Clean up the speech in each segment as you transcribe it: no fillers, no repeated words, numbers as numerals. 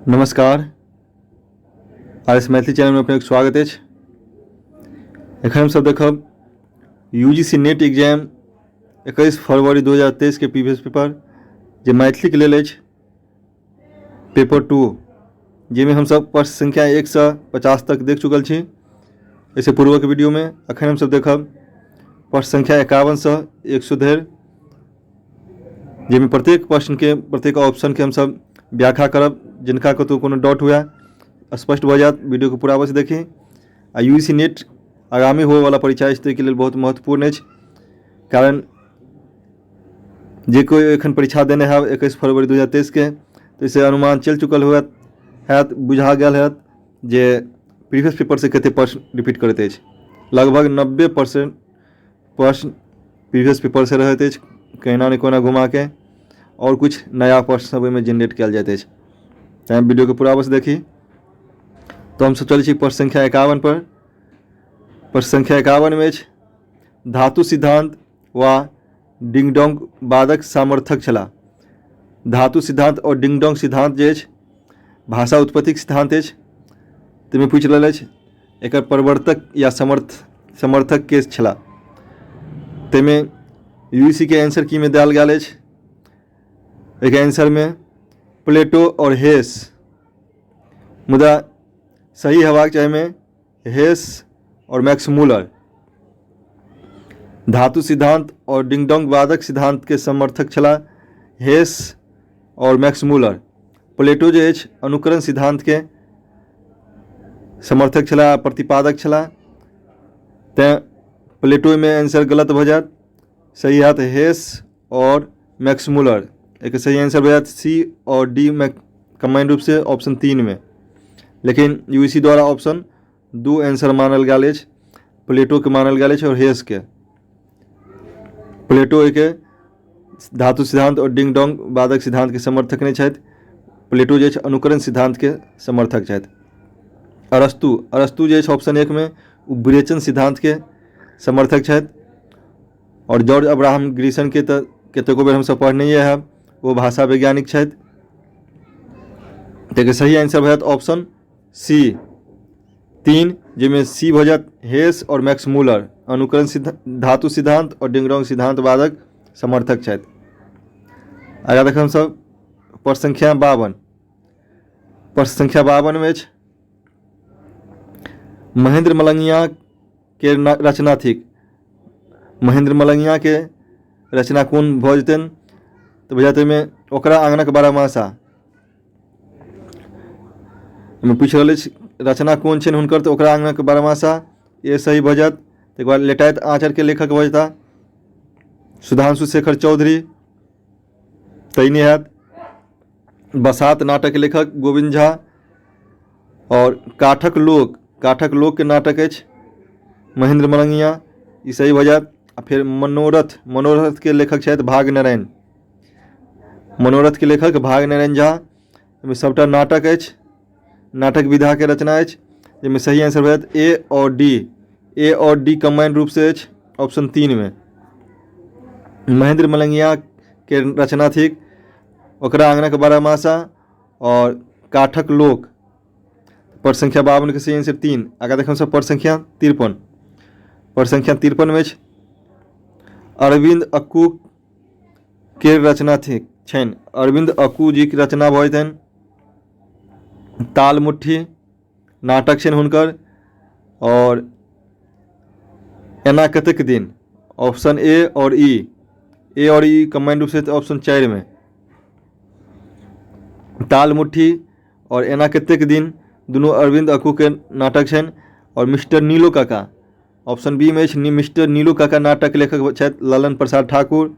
नमस्कार। Are Maithili channel में अपने स्वागत है। एखन हम सब देखब यूजीसी नेट एग्जाम 21 फरवरी 2023 के प्रीवियस पेपर जे मैथिली के लेल पेपर 2 जिसमें हम सब प्रश्न संख्या 1 से 50 तक देख चुकल छी। ऐसे पूर्व के वीडियो में अखन हम सब देखब प्रश्न संख्या 51 से 100 धरि, जिसमें प्रत्येक प्रश्न के प्रत्येक ऑप्शन के हम सब व्याख्या करब। जिनका कतौ कोनो डाउट हुआ स्पष्ट भ जात, वीडियो को पूरा अवश्य देखी। आ यूजीसी नेट आगामी होने वाला परीक्षा के लिए बहुत महत्वपूर्ण है, कारण जे कोई एखन परीक्षा देने है 21 फरवरी 2023 के, तो इसे अनुमान चल चुकल हैत, बुझा गया है जे प्रीवियस पेपर से कते प्रश्न रिपीट करते हैं। लगभग 90% प्रश्न प्रीवियस पेपर से रहते हैं, कहना न कोना घुमा के, और कुछ नया प्रश्न सब में जनरेट किया जाते हैं। वीडियो के पूरा अवश्य देखी। तो हम सब चले प्रश्न संख्या 51 पर। प्रश्न संख्या 51 में धातु सिद्धांत व डिंगडोंग वादक सामर्थक छला। धातु सिद्धांत और डिंगडोंग सिद्धांत जे भाषा उत्पत्तिक सिद्धांत है, तमें पूछ रहा है एक प्रवर्तक या समर्थक के छला। तमें यूजीसी के आंसर की में दिया गया है। एक आंसर में प्लेटो और हेस, मुदा सही हेबाक चाही में हेस और मैक्स मूलर। धातु सिद्धांत और डिंगडोंग वादक सिद्धांत के समर्थक छला हेस और मैक्स मूलर। प्लेटो जो अनुकरण सिद्धांत के समर्थक छला, प्रतिपादक छला, ते प्लेटो में आंसर गलत भ जात। सही हाथ हेस और मैक्स मूलर। एक सही आंसर हो जाता सी और डी में कंबाइंड रूप से ऑप्शन 3 में, लेकिन यूजीसी द्वारा ऑप्शन 2 आंसर मानल गया है, प्लेटो के मानल गया है और हेस के। प्लेटो एक धातु सिद्धांत और डिंगडोंग वादक सिद्धांत के समर्थक नहीं छथि। प्लेटो जो अनुकरण सिद्धांत के समर्थक छथि। अरस्तु जो ऑप्शन 1 में विवेचन सिद्धांत के समर्थक छथि। और जॉर्ज अब्राहम ग्रीसन के तो कतेको बेर हम सब पढ़ने है, वो भाषा वैज्ञानिक छथि। तो सही आंसर हो जात ऑप्शन सी 3, जिसमें सी हो जात हेस और मैक्स मूलर। अनुकरण धातु सिद्धांत और डिंगडोंग सिद्धांत वादक समर्थक छथि। आगे देख हम सब प्रश्न संख्या 52। प्रश्न संख्या 52 में महेंद्र मलंगिया के रचना थी। महेंद्र मलंगिया के रचना कौन भ जतन, तो बुझाते में ओकरा आंगनक बारहमासा में पूछ रहा रचना कौन छे हुनकर, तो ओकरा आंगनक बारहमासा ये सही भ जात। एक बार लेटायत आँचर के लेखक भ जता सुधांशु शेखर चौधरी, तई नहीं हैत। बसात नाटक के लेखक गोविंद झा। और काठक लोक के नाटक है महेंद्र मलंगिया, ये सही भ जात। फिर मनोरथ के लेखक शायद भाग नारायण। मनोरथ के लेखक भाग नारायण झा। सबटा नाटक है, नाटक विधा के रचना है, जिसमें सही आंसर हो जात ए और डी कंबाइंड रूप से ऑप्शन 3 में। महेंद्र मलंगिया के रचना थी ओकरा आंगनक बारहमासा और काठक लोक। प्रश्न संख्या 52 के सही आंसर 3। आगे देख सब प्रश्न संख्या 53। प्रश्न संख्या 53 में अरविंद अक्कू के रचना थी छन। अरविंद अक्कू जी की रचना भन ताल मुट्ठी नाटक छन हुनकर। और एना कतेक दिन, ऑप्शन ए और ई कंबाइंड रूप से ऑप्शन 4 में। ताल मुट्ठी और एना कतेक दिन दोनों अरविंद अक्कू के नाटक छन। और मिस्टर नीलो काका ऑप्शन बी में मिस्टर नीलू काका नाटक के लेखक छथि ललन प्रसाद ठाकुर।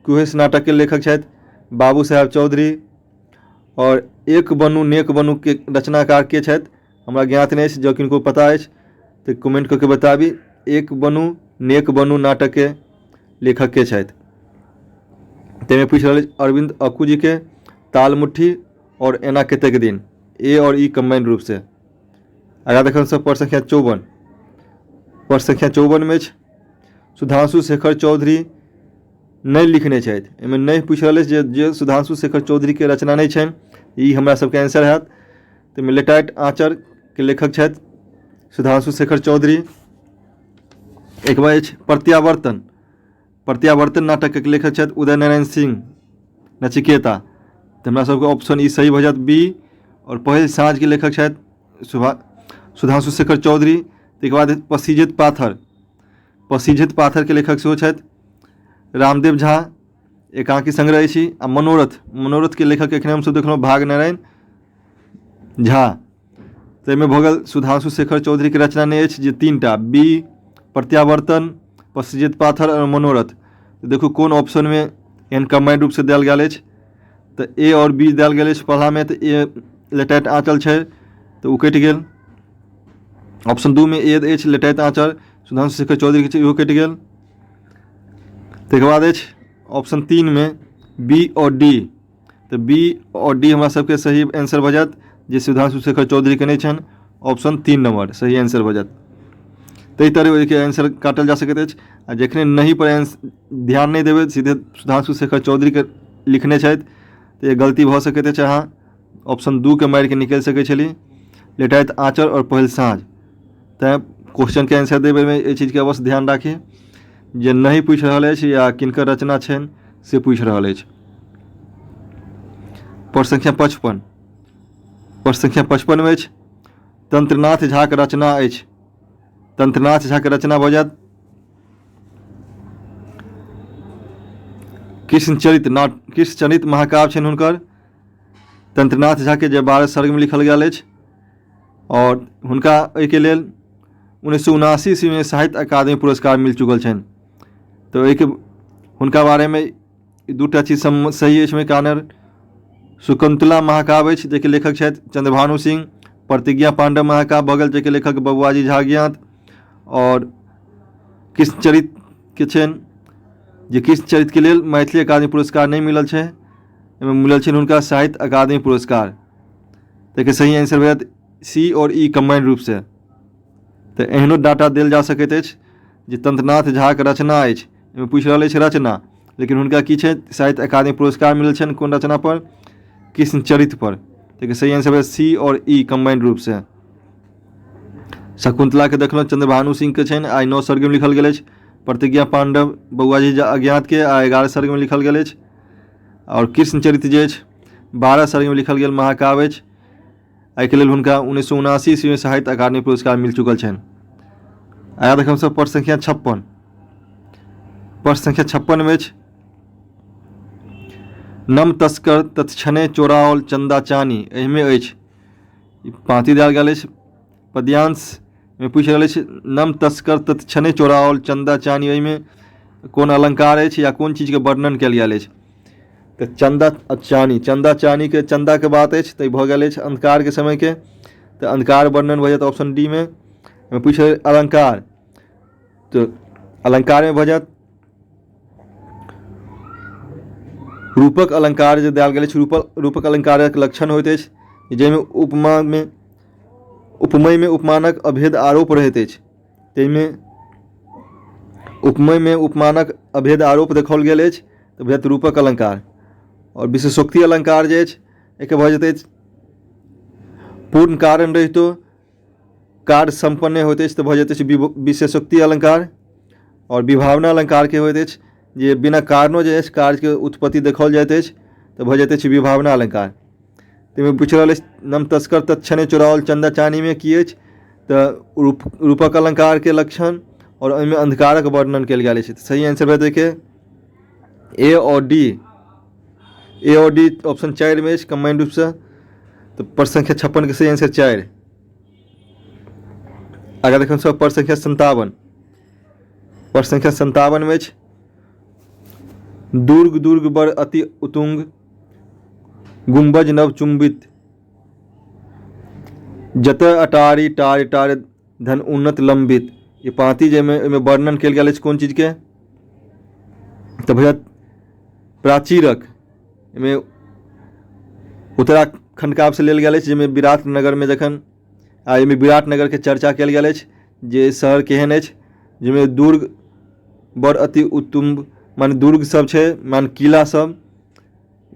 कुहेस नाटक के लेखक छथि बाबू साहब चौधरी। और एक बनू नेक बनू के रचनाकार के छथि हमरा ज्ञात नहीं, जो किनको पता है तो कमेंट करके बताबी। एक बनू नेक बनू नाटक के लेखक के छथि। तेमें पूछ रहा अरविंद अक्कू जी के ताल मुट्ठी और एना कतेक दिन, ए और ई कंबाइंड रूप से। आगे देख सब प्रश्न संख्या 54। प्रश्न संख्या 54 में सुधांशु शेखर चौधरी नहीं लिखने छथि। इनमें नहीं पूछ रहा जे सुधांशु शेखर चौधरी के रचना नहीं छनि, ई हमरा सबके आंसर हैत। ताहिमे लेटाइट आँचर के लेखक छथि सुधांशु शेखर चौधरी। एक बार अछि प्रत्यावर्तन, प्रत्यावर्तन नाटक के लेखक छथि उदय नारायण सिंह नचिकेता। तो हमरा सबके ऑप्शन ई सही भऽ जायत बी। और पहिल साँझ के लेखक छथि सुधांशु शेखर चौधरी। ताहिके बाद पसीजित पाथर, पसीजित पाथर के लेखक सेहो छथि रामदेव झा, एकांकी संग्रह अछि। आ मनोरथ, मनोरथ के लेखक एखने हमसब देखलहुँ भाग नारायण झा। ताहिमे भऽ गेल सुधांशु शेखर चौधरी के रचना नहि अछि जे 3टा बी प्रत्यावर्तन, पसीजित पाथर और मनोरथ। तो देखू कोन ऑप्शन में एहन कंबाइंड रूप से देल गेल अछि। तो ए और बी देल गेल अछि पहला में, तो ए लेटाइट आँचल छै तो ओ कटि गेल। ऑप्शन 2 में ए अछि लेटाइट आँचल सुधांशु शेखर चौधरी के इहो कटि गेल। ताहिके बाद अछि ऑप्शन 3 में बी और डी। तो बी और डी हमरा सबके सही आंसर भऽ जायत जे सुधांशु शेखर चौधरी के नहि छनि। ऑप्शन 3 नंबर सही आंसर भऽ जायत। ताहि तरह ओहिके आंसर काटल जा सकैत अछि। आ जखने नहीं पर ध्यान नहीं देबै, सीधे सुधांशु शेखर चौधरी के लिखने छथि तो ये गलती भऽ सकैत अछि। अहाँ ऑप्शन 2 के मारि के निकलि सकै छली, लेटाइट आँचर और पहिल साँझ। तैँ क्वेश्चन के आंसर देबै में एहि चीज के अवश्य ध्यान राखी जे नहीं पूछि रहल अछि या किनकर रचना छनि से पूछि रहल अछि। प्रश्न संख्या 55, प्रश्न संख्या 55 में अछि तंत्रनाथ झा के रचना अछि। तंत्रनाथ झा के रचना भऽ जायत कृष्णचरित महाकाव्य छनि हुनकर। तंत्रनाथ झा के जे 12 सर्ग में लिखल गेल अछि। और हुनका एहिके लेल 1979 ईस्वी में साहित्य अकादमी पुरस्कार मिल चुकल छनि। तो एहिके हुनका बारे में 2टा चीज सही अछि में कारण शकुंतला महाकाव्य अछि जेके लेखक छथि चंद्रभानु सिंह। प्रतिज्ञा पांडव महाकाव्य भऽ गेल जेके लेखक बबुआजी झा ज्ञात। और कृष्णचरित के छनि जे कृष्णचरित के लेल मैथिली अकादमी पुरस्कार नहीं मिलल छै, एहिमे मिलल छनि हुनका साहित्य अकादमी पुरस्कार। ताहिके सही आंसर भऽ जायत सी और ई कंबाइंड रूप से। तो एहनो डाटा देल जा सकैत अछि जे तंत्रनाथ झा के रचना अछि, एहिमे पूछि रहल अछि रचना, लेकिन हुनका की छै साहित्य अकादमी पुरस्कार मिलल छनि कोन रचना पर, कृष्णचरित पर। ताहिके सही आंसर है सी और ई कंबाइंड रूप से। शकुंतला के देखलहुँ चंद्रभानु सिंह के छनि, आ 9 सर्ग में लिखल गेल अछि। प्रतिज्ञा पांडव बबुआजी अज्ञात के 11 सर्ग में लिखल गेल अछि। और कृष्णचरित जे अछि 12 सर्ग में लिखल गेल महाकाव्य अछि। एहिके लेल हुनका 1979 ईस्वी में साहित्य अकादमी पुरस्कार मिल चुकल छनि। आया देखम सब प्रश्न संख्या 56, प्रश्न संख्या 56 में अछि नम तस्कर तत्क्षणे चोराओल चंदा चानी। एहिमे अछि पाँति देल गेल अछि पद्यांश में पूछि रहल अछि नम तस्कर तत्क्षणे चोराओल चंदा चानी। एहिमे कोन अलंकार अछि या कोन चीज के वर्णन कयल गेल अछि। तो चंदा चानी, चंदा चानी के चंदा के बात अछि तो भऽ गेल अछि अंधकार के समय के। तो अंधकार वर्णन भऽ जायत ऑप्शन डी में। पूछे अलंकार, तो अलंकार में भऽ जायत रूपक अलंकार जे देल गेल अछि। रूपक अलंकारक लक्षण होइत अछि जाहिमे उपमय में उपमानक अभेद आरोप रहैत अछि। ताहिमे उपमय में उपमानक अभेद आरोप देखाओल गेल अछि तो भऽ जायत रूपक अलंकार। और विशेषोक्ति अलंकार जे अछि एके भऽ जेतै पूर्ण कारण रहितो कार्य संपन्न होइत अछि तो भऽ जेतै विशेषोक्ति अलंकार। और विभावना अलंकार के होइत अछि जे बिना कारणों जे अछि कार्य के उत्पत्ति देखाओल जाइत अछि तो भऽ जेतै विभावना अलंकार। ताहिमे पूछि रहल अछि नम तस्कर तत्क्षणे चोराओल चंदा चानी में की अछि तो रूपक अलंकार के लक्षण और ओहिमे अंधकारक वर्णन कयल गेल अछि। सही आंसर भऽ जेतै ए और डी। ए और डी ऑप्शन 4 में कंबाइंड रूप से। तो प्रश्न संख्या 56 के सही आंसर 4। आगे देखो सब प्रश्न संख्या 57, प्रश्न संख्या 57 में दुर्ग दुर्ग बर अति उतुंग गुंबज नव चुंबित जत अटारी टार टार धन उन्नत लंबित। ये पाँति जेमे वर्णन कयल गेल अछि कोन चीज के तो भैया प्राचीरक। एहिमे उत्तराखंड काव्य से लेल गेल अछि जाहिमे विराट नगर में जखन एहिमे विराट नगर के चर्चा कयल गेल अछि जे शहर केहन अछि, जाहिमे दुर्ग बड़ अति उत्तुंग मान दुर्ग सब छै, मान किला सब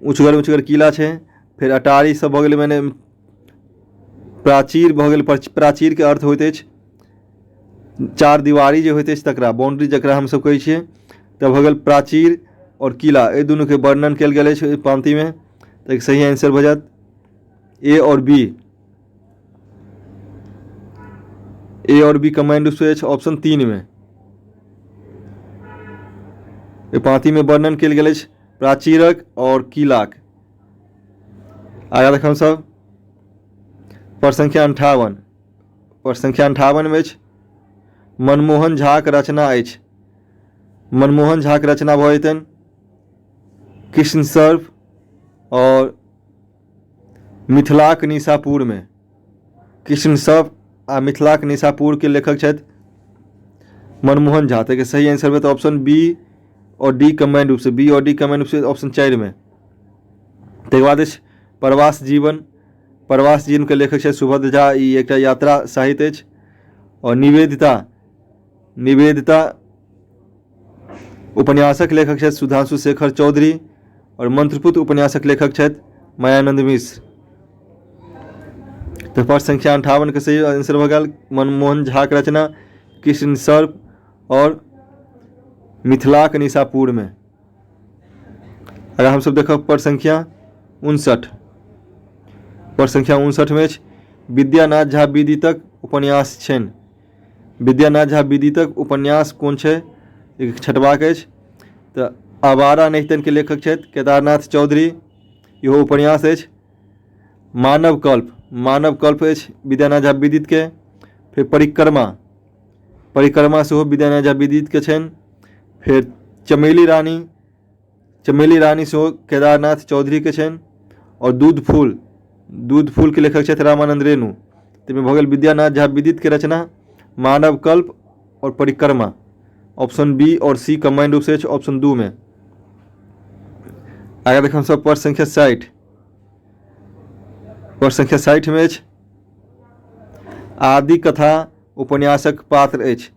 उचगर उचगर किला छै। फिर अटारी सब भऽ गेलै, मैंने प्राचीर भऽ गेल। प्राचीर के अर्थ होइत अछि चार दीवारी जे होइत अछि तकरा, बाउंड्री जकरा हमसब कहै छियै, तऽ भऽ गेल प्राचीर और किला, एहि दुनू के वर्णन कयल गेल अछि पंक्ति में। तऽ सही आंसर भऽ जायत ए और बी। ए और बी कम्बाइंड रूप से अछि ऑप्शन 3 में। पंक्ति में वर्णन कयल गेल अछि प्राचीरक और किलाक। आगा देख हम सब प्रश्न संख्या 58। प्रश्न संख्या 58 में अछि मनमोहन झाक रचना अछि। मनमोहन झाक रचना भऽ जेतनि कृष्ण सर्फ और मिथिलाक निशापुर में। कृष्ण सर्फ आ मिथिलाक निशापुर के लेखक छथि मनमोहन झा। तो सही आंसर में तो ऑप्शन बी और डी कम्बाइंड रूप से, बी और डी कम्बाइंड रूप से ऑप्शन 4 में। तकर बाद अछि प्रवास जीवन। प्रवास जीवन के लेखक छथि सुभद्र झा। ई एक यात्रा साहित्य अछि। और निवेदिता, निवेदिता उपन्यासक लेखक छथि सुधांशु शेखर चौधरी। और मंत्रपुत्र उपन्यासक लेखक छथि मायानंद मिश्र। तो प्रश्न संख्या 58 के सही आंसर भऽ गेल मनमोहन झा के रचना कृष्ण सर्प और मिथिलाक निशापुर में। अगर हम सब देखब प्रश्न संख्या 59। प्रश्न संख्या 59 में विद्यानाथ झा विदितक उपन्यास छनि। विद्यानाथ झा विदितक उपन्यास कोन छै? एक छटबाक अछि। तऽ आवारा नहितन के लेखक छथि केदारनाथ चौधरी। इहो उपन्यास अछि। मानव कल्प, मानव कल्प अछि विद्यानाथ झा विदित के। फिर परिक्रमा, परिक्रमा सेहो विद्यानाथ झा विदित के छनि। फिर चमेली रानी, चमेली रानी सेहो केदारनाथ चौधरी के छनि। और दूध फूल, दूध फूल के लेखक छथि रामानंद रेणु। तैमे भऽ गेल विद्यानाथ झा विदित के रचना मानव कल्प और परिक्रमा। ऑप्शन बी और सी कम्बाइंड रूप से ऑप्शन 2 में। आगे देख हम सब प्रश्न संख्या 60। प्रश्न संख्या 60 में आदि कथा उपन्यासक पात्र अछि।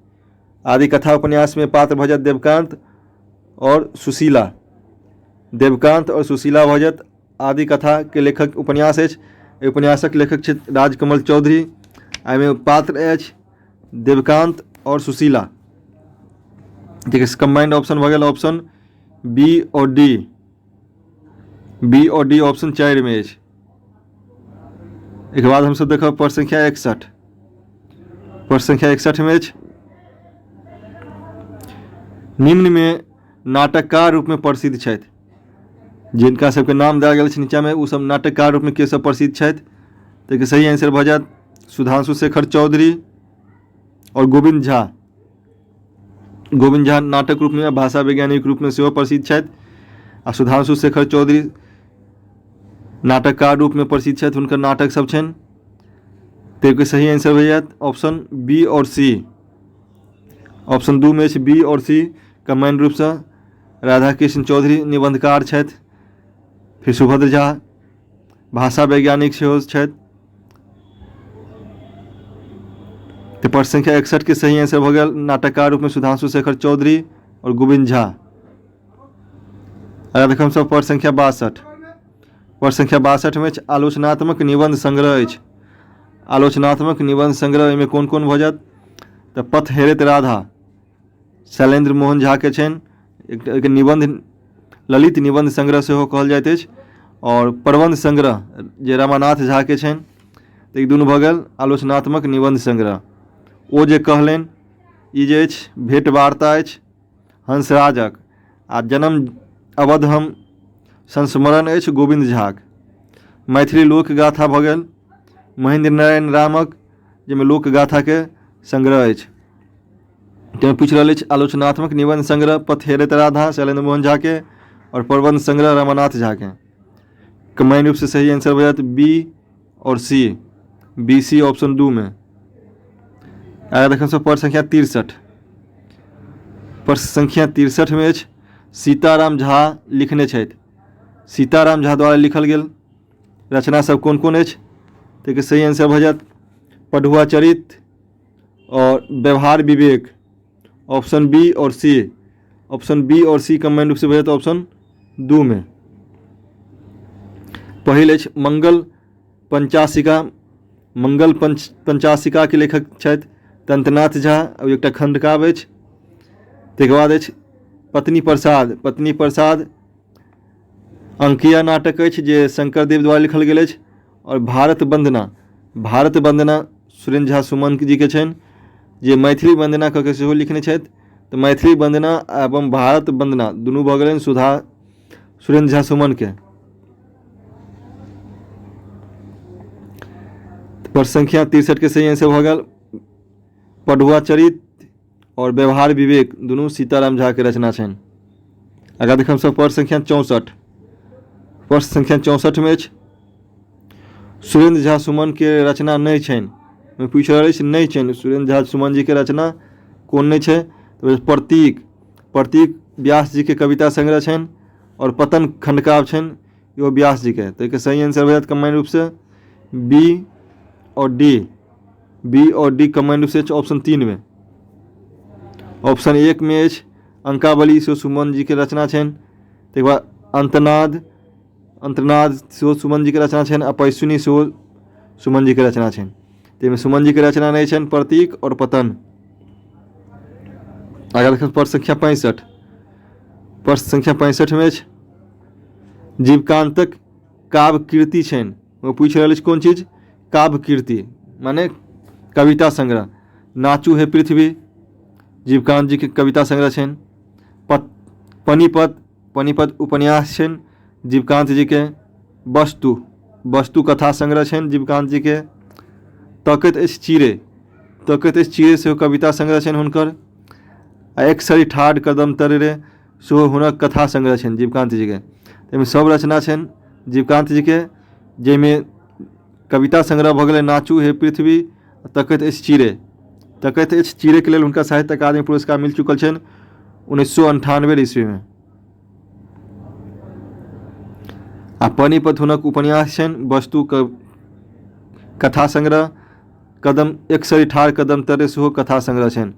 आदि कथा उपन्यास में पात्र भऽ जायत देवकांत और सुशीला। देवकांत और सुशीला भऽ जायत आदि कथा के लेखक उपन्यास अछि। उपन्यासक लेखक छथि राजकमल चौधरी। एहिमे पात्र अछि देवकांत और सुशीला। ठीक है, कंबाइंड ऑप्शन भऽ गेल ऑप्शन बी और डी। बी और डी ऑप्शन 4 में अछि। एक बाद हम सब देखब प्रश्न संख्या 61। प्रश्न संख्या 61 में अछि निम्न में नाटककार रूप में प्रसिद्ध छथि। जिनका सबके नाम देल गेल छै नीचा में, ओ सब नाटककार रूप में के सब प्रसिद्ध छथि? तो सही आंसर भऽ जायत सुधांशु शेखर चौधरी और गोविंद झा। गोविंद झा नाटक रूप में, भाषा वैज्ञानिक रूप में सेहो प्रसिद्ध छथि। आ सुधांशु शेखर चौधरी नाटककार रूप में प्रसिद्ध छथि। हुनकर नाटक सब छनि। तो सही आंसर भऽ जायत ऑप्शन बी और सी। ऑप्शन 2 में बी और सी कम्बाइंड रूप से। राधा कृष्ण चौधरी निबंधकार छथि। फिर सुभद्र झा भाषा वैज्ञानिक सेहो छथि। तो प्रश्न संख्या 61 के सही आंसर भऽ गेल नाटककार रूप में सुधांशु शेखर चौधरी और गोविंद झा। अगर देखम सब प्रश्न संख्या 62। प्रश्न संख्या 62 में आलोचनात्मक निबंध संग्रह अछि। आलोचनात्मक निबंध संग्रह में कौन कौन भऽ जायत? तो पथ हेरैत राधा शैलेंद्र मोहन झा के छनि। एक निबंध ललित निबंध संग्रह सेहो कहल जाइत अछि। और प्रबंध संग्रह जे रमानाथ झा के छनि। तो एक दुनू भऽ गेल आलोचनात्मक निबंध संग्रह। ओ जे कहलनि ई जे अछि भेंट वार्ता अछि हंसराजक। आ जन्म अवध हम संस्मरण अछि गोविंद झाक। मैथिली लोकगाथा भऽ गेल महेंद्र नारायण रामक, जाहिमे लोकगाथा के संग्रह अछि। ताहिमे पूछ रहल अछि आलोचनात्मक निबंध संग्रह पथ हेरैत राधा शैलेंद्र मोहन झा के और प्रबंध संग्रह रमानाथ झा के। कम्बाइंड रूप से सही आंसर हो जाता बी और सी। बी सी ऑप्शन 2 में। आगे देखें सब प्रश्न संख्या 63। प्रश्न संख्या 63 में सीताराम झा लिखने छथि। सीताराम झा द्वारा लिखल गेल रचना सब कौन कौन अछि? तो सही आंसर भऽ जायत पढ़ुआ चरित और व्यवहार विवेक। ऑप्शन बी और सी। ऑप्शन बी और सी कम्बाइंड रूप से भऽ जायत ऑप्शन 2 में। पहिल अछि मंगल पंचाशिका। मंगल पंचाशिका के लेखक छथि तंत्रनाथ झा। और एकटा खंडकाव्य अछि। ताहिके बाद अछि पत्नी प्रसाद। पत्नी प्रसाद अंकिया नाटक अछि जे शंकरदेव द्वारा लिखल गेल अछि। और भारत वंदना। भारत वंदना सुरेंद्र झा सुमन जी के छनि, जे मैथिली वंदना कऽ के सेहो लिखने छथि। तो मैथिली वंदना एवं भारत वंदना दुनू भऽ गेलनि सुधा सुरेंद्र झा सुमन के। प्रश्न संख्या 63 के सही आंसर भऽ गेल पढ़ुआ चरित और व्यवहार विवेक दुनू सीताराम झा के रचना छनि। आगाँ देखब सब प्रश्न संख्या 64। प्रश्न संख्या 64 में अछि सुरेंद्र झा सुमन के रचना नहीं छनि। मैं पूछ रहल अछि नहीं छनि सुरेंद्र झा सुमन जी के रचना कौन नहीं छै। तो प्रतीक। प्रतीक व्यास जी के कविता संग्रह छनि। और पतन खंडकाव्य छनि यो व्यास जी के। तो एक सही आंसर हो जात कंबाइंड रूप से बी और डी। बी और डी कंबाइंड रूप से ऑप्शन 3 में। ऑप्शन 1 में अछि अंकावली सेहो सुमन जी के रचना छनि। ताहिके बाद अंतनाद। अंतनाद सेहो सुमन जी के रचना छनि। आ पैसुनी सेहो सुमन जी के रचना छनि। ताहिमे सुमन जी के रचना नहीं छनि प्रतीक और पतन। आगे देखिए प्रश्न संख्या 65। प्रश्न संख्या 65 में अछि जीवकांतक काव्य कीर्ति छनि। वो पूछ रहल अछि कौन चीज काव्य कीर्ति माने कविता संग्रह। नाचू है पृथ्वी जीवकांत जी के कविता संग्रह छनि। पनीपत। पनीपत उपन्यास छनि जीवकांत जी के। वस्तु। वस्तु कथा संग्रह छनि जीवकांत जी के। तकैत अछि चिरे। तकैत अछि चिरे सेहो कविता संग्रह छनि हुनकर। आ एक सरी ठाढ़ कदम तर रे सेहो हुनक कथा संग्रह छनि जीवकांत जी के। एहिमे सब रचना छनि जीवकांत जी के, जाहिमे कविता संग्रह भऽ गेलै नाचू हे पृथ्वी, तकैत अछि चिरे। तकैत अछि चिरे के लेल हुनका साहित्य अकादमी पुरस्कार मिल चुकल छनि 1998 ईस्वी में। आ पानीपत हुनक उपन्यास छनि। वस्तु कथा संग्रह। कदम एक सरी ठाढ़ कदम तरे सेहो कथा संग्रह छनि।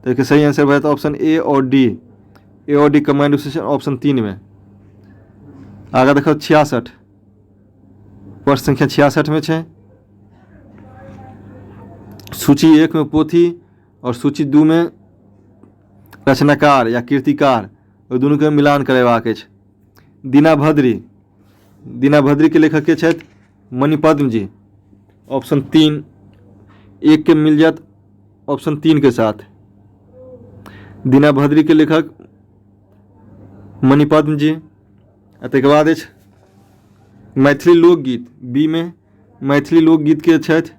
तो इसके सही आंसर भऽ जाएत ऑप्शन ए और डी। ए और डी कंबाइंड ऑप्शन 3 में। आगे देखो 66। प्रश्न संख्या 66 में छै सूची 1 में पोथी और सूची 2 में रचनाकार या कीर्तिकार, और दोनों के मिलान करेबाक अछि। दीनाभद्री। दीनाभद्री के लेखक के छथि मणिपद्म जी। ऑप्शन 3 1 के मिल जात ऑप्शन 3 के साथ। दीनाभद्री के लेखक मणिपद्म जी। ताहिके बाद अछि मैथिली लोकगीत। बी में मैथिली लोकगीत के छथि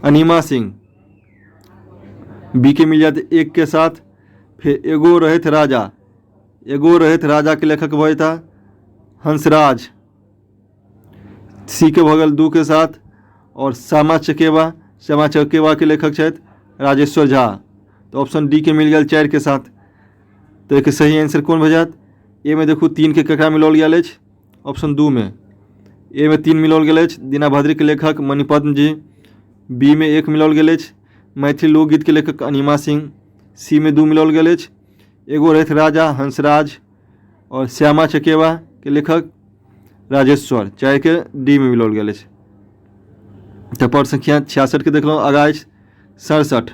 अनिमा सिंह। बी के मिल जाते 1 के साथ। फिर एगो रहैथ राजा। एगो रहैथ राजा के लेखक भऽ जेता हंसराज। सी के भऽ गेल 2 के साथ। और श्यामा चकेवा। श्यामा चकेवा के लेखक छथि राजेश्वर झा। तो ऑप्शन डी के मिल गया 4 के साथ। तो एक सही आंसर कौन भऽ जात। ए में देखू 3 के ककरा मिलाओल गेल अछि ऑप्शन 2 में। ए में 3 मिलाओल गेल अछि दीनाभद्री के लेखक मणिपद्म जी। बी में 1 मिलाओल गेल अछि मैथिली लोकगीत के लेखक अनिमा सिंह। सी में 2 मिलाओल गेल अछि एगो रहैथ राजा हंसराज। और श्यामा चकेवा के लेखक राजेश्वर। 4 के डी में मिलाओल गेल अछि। तो प्रश्न संख्या 66 के देखलहुँ। आगाँ अछि 67।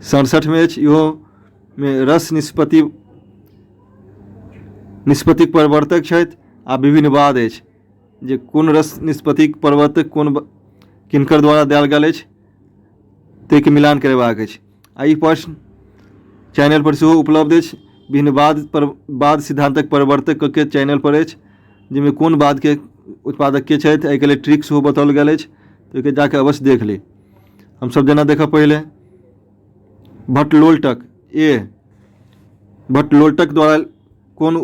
67 में अछि इहो में रस निष्पत्तिक प्रवर्तक छथि आ विभिन्न वाद अछि जे कोन रस निष्पत्तिक प्रवर्तक कोन किनकर द्वारा देल गेल अछि ताहिके मिलान करेबाक अछि। आ ई प्रश्न चैनल पर सेहो उपलब्ध अछि। भिन्न वाद सिद्धांतक प्रवर्तक के चैनल पर अछि, जाहिमे कोन वाद के उत्पादक के छथि एहिके लेल ट्रिक सेहो बताओल गेल अछि। तो एके जाके अवश्य देख ली। हम सब जेना देखब पहले भट्टलोलटक। ए भट्टलोलटक द्वारा कौन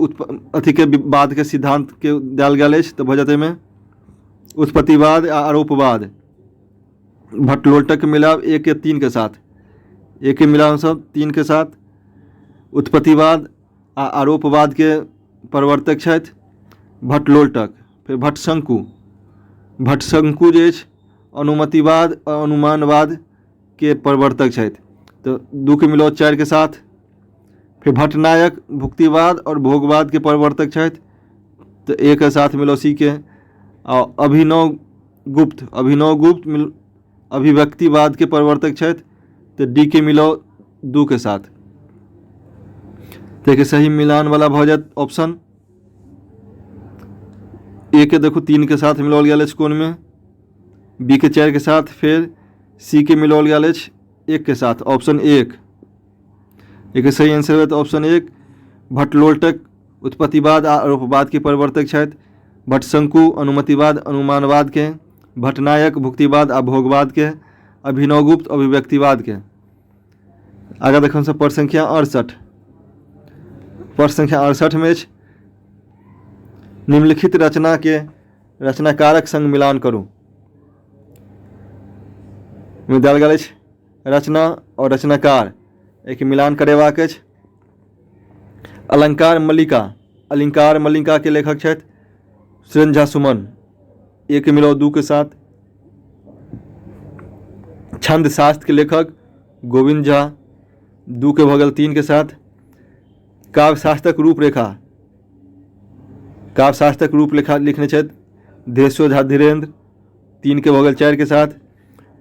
अथी के वाद के सिद्धांत के देल गेल अछि तो भऽ जाते में उत्पत्तिवाद आ आरोपवाद। भट्टलोलटक के मिलाब 1 के 3 के साथ। 1 के मिलाब सब 3 के साथ। उत्पत्तिवाद आ आरोपवाद के प्रवर्तक छथि भट्टलोलटक। फिर भट्टशंकु। भट्टशंकु जे अछि अनुमतिवाद और अनुमानवाद के प्रवर्तक छथि। तो 2 के मिलाओ 4 के साथ। फिर भट्टनायक भुक्तिवाद और भोगवाद के प्रवर्तक छथि तो ए के साथ मिलो सी के। और अभिनव गुप्त अभिव्यक्तिवाद के प्रवर्तक छथि, तो डी के मिलो दू के साथ। देखिए सही मिलान वाला भऽ जायत ऑप्शन। ए के देखो 3 के साथ मिलाओल गेल अछि कोन में, बी के 4 के साथ, फिर सी के मिलाओल गेल अछि 1 के साथ, ऑप्शन 1। एक सही आंसर होत ऑप्शन 1। भट्टलोटक उत्पत्तिवाद आ आरोपवाद के प्रवर्तक छथि, भट्टशंकु अनुमतिवाद अनुमानवाद के, भट्टनायक भुक्तिवाद आ भोगवाद के, अभिनवगुप्त अभिव्यक्तिवाद के। आगे देखो सब प्रश्न संख्या 68। प्रश्न संख्या 68 में निम्नलिखित रचना के रचनाकारक संग मिलान करू। में देल गेल अछि रचना और रचनाकार एक मिलान करेबाक अछि। अलंकार मल्लिका के लेखक छथि सुरेंद्र झा सुमन, एक मिलो 2 के साथ। छंद शास्त्र के लेखक गोविंद झा, 2 के भगल 3 के साथ। काव्य शास्त्रक रूपरेखा लिखने छथि धीरेश्वर झा धीरेन्द्र, 3 के भगल 4 के साथ।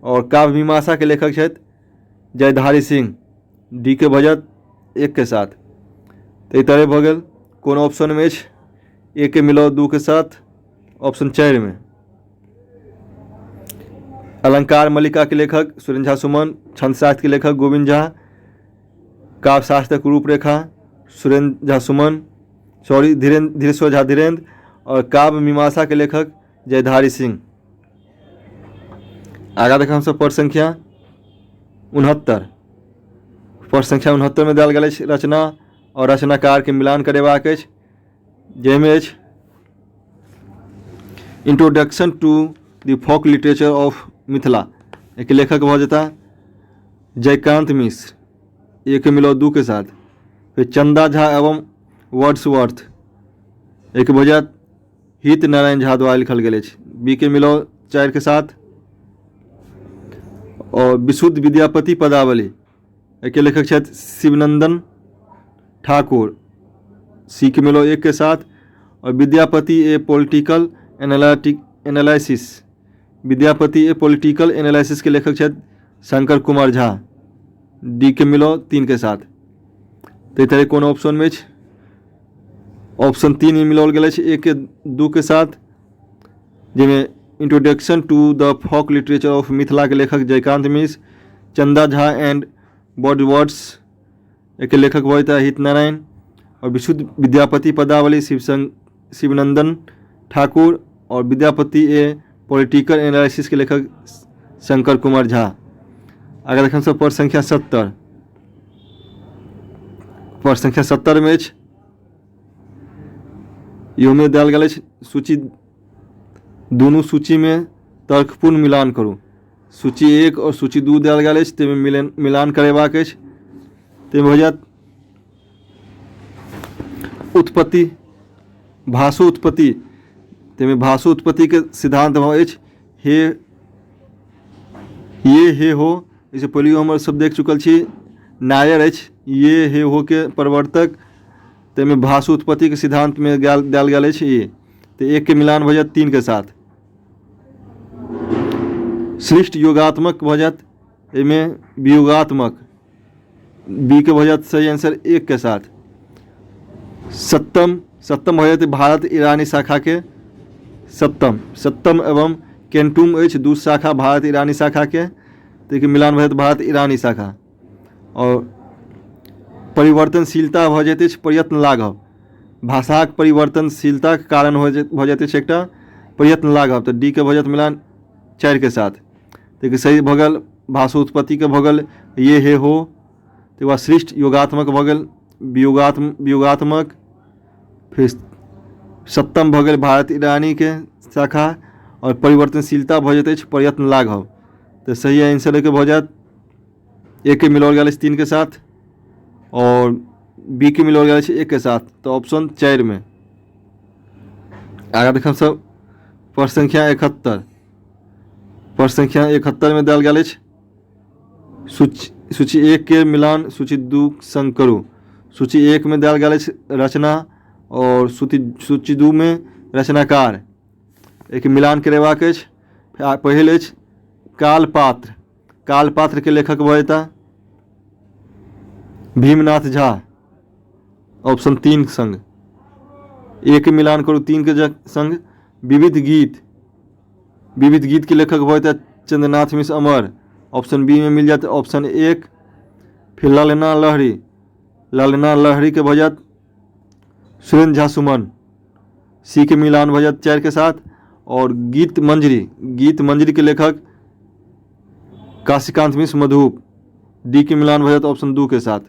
और काव्य मीमांसा के लेखक छथि जयधारी सिंह, डी के भजत 1 के साथ। तो तरह भगल कौन ऑप्शन में ए के मिलो 2 के साथ, ऑप्शन 4 में। अलंकार मल्लिका के लेखक सुरेंद्र झा सुमन, छंद शास्त्र के लेखक गोविंद झा, काव्य शास्त्र रूपरेखा सुरेंद्र झा सुमन धीरेश्वर झा धीरेन्द्र, और काव्य मीमांसा के लेखक जयधारी सिंह। आगे देख हम सब प्रश्न संख्या 69। प्रश्न संख्या 69 में देल गेल अछि रचना और रचनाकार के मिलान करेबाक अछि, जाहिमे अछि introduction to the folk literature of Mithila. एक लेखक भऽ जेता जयकांत मिश्र, एक मिलो 2 के साथ। फिर चंदा झा एवं वर्ड्सवर्थ, एक भऽ जायत हित नारायण झा द्वारा लिखल गेल अछि, बी के मिलो 4 के साथ। और विशुद्ध विद्यापति पदावली एक लेखक छथि शिवनंदन ठाकुर, सी के मिलो 1 के साथ। और विद्यापति ए पॉलिटिकल एनालिसिस के लेखक छथि शंकर कुमार झा, डी के मिलो 3 के साथ। तो तरह कौन ऑप्शन में ऑप्शन 3 में मिलाओल गेल अछि 1 के 2 के साथ, जिसमें introduction to the folk literature of Mithila के लेखक जयकांत मिश्र, चंदा झा एंड वर्ड्सवर्थ एक लेखक भऽ हित नारायण, और विशुद्ध विद्यापति पदावली शिवनंदन ठाकुर, और विद्यापति ए पॉलिटिकल एनालिसिस के लेखक शंकर कुमार झा। अगर देखें सब प्रश्न संख्या 70। प्रश्न संख्या 70 में में देल गेल अछि सूची, दोनों सूची में तर्कपूर्ण मिलान करू। सूची 1 और सूची 2 देल गेल अछि, ताहिमे मिलान करेबाक अछि। ताहिमे भऽ जायत उत्पत्ति, भाषो उत्पत्ति। ताहिमे भाषो उत्पत्ति के सिद्धांत भऽ अछि हे हो, इसे पहले हम सब देख चुकल छी, नायर अछि ये हे हो के प्रवर्तक। ताहिमे भाषो उत्पत्ति के सिद्धांत में देल गेल अछि ये। तो 1 के मिलान भऽ जायत 3 के साथ। सृष्ट योगात्मक भऽ जायत, एहिमे वियोगात्मक, बी के भऽ जायत सही आंसर 1 के साथ। सप्तम भऽ जायत भारत ईरानी शाखा के सप्तम एवं केंटुम अछि 2 शाखा भारत ईरानी शाखा के, तो मिलान भऽ जायत भारत ईरानी शाखा। और परिवर्तनशीलता भऽ जाइत अछि प्रयत्न लाघव, भाषाक परिवर्तनशीलता के कारण भऽ जाइत अछि एकटा प्रयत्न लाघव। तो डी के भऽ जायत मिलान 4 के साथ। देखिए सही भऽ गेल भाषोत्पत्ति के भऽ गेल ये हे हो। तो बाद सृष्ट योगात्मक भऽ गेल वियोगात्मक। फिर सप्तम भऽ गेल भारत ईरानी के शाखा, और परिवर्तनशीलता भऽ जाइत अछि प्रयत्न लाघव। तो सही आंसर के भऽ जायत 1 के मिलाओल गेल अछि 3 के साथ, और बी के मिलाओल गेल अछि 1 के साथ। तो ऑप्शन 4 में। आगे देखब सब प्रश्न संख्या 71। प्रश्न संख्या 71 में देल गेल अछि सूची 1 के मिलान सूची 2 संग करू। सूची 1 में देल गेल अछि रचना, और सूची 2 में रचनाकार एक मिलान करेबाक अछि। पहिल अछि कालपात्र। कालपात्र के लेखक भऽ जेता भीमनाथ झा, ऑप्शन 3 संग। एक मिलान करू 3 के संग। विविध गीत। विविध गीत के लेखक भऽ जेता चंद्रनाथ मिश्र अमर, ऑप्शन बी में मिल जाता ऑप्शन 1। फिर ललना लहरी। ललना लहरी के भऽ जात सुरेंद्र झा सुमन, सी के मिलान भऽ जात 4 के साथ। और गीत मंजरी। गीत मंजरी के लेखक काशीकांत मिश्र मधुप, डी के मिलान भऽ जात ऑप्शन 2 के साथ।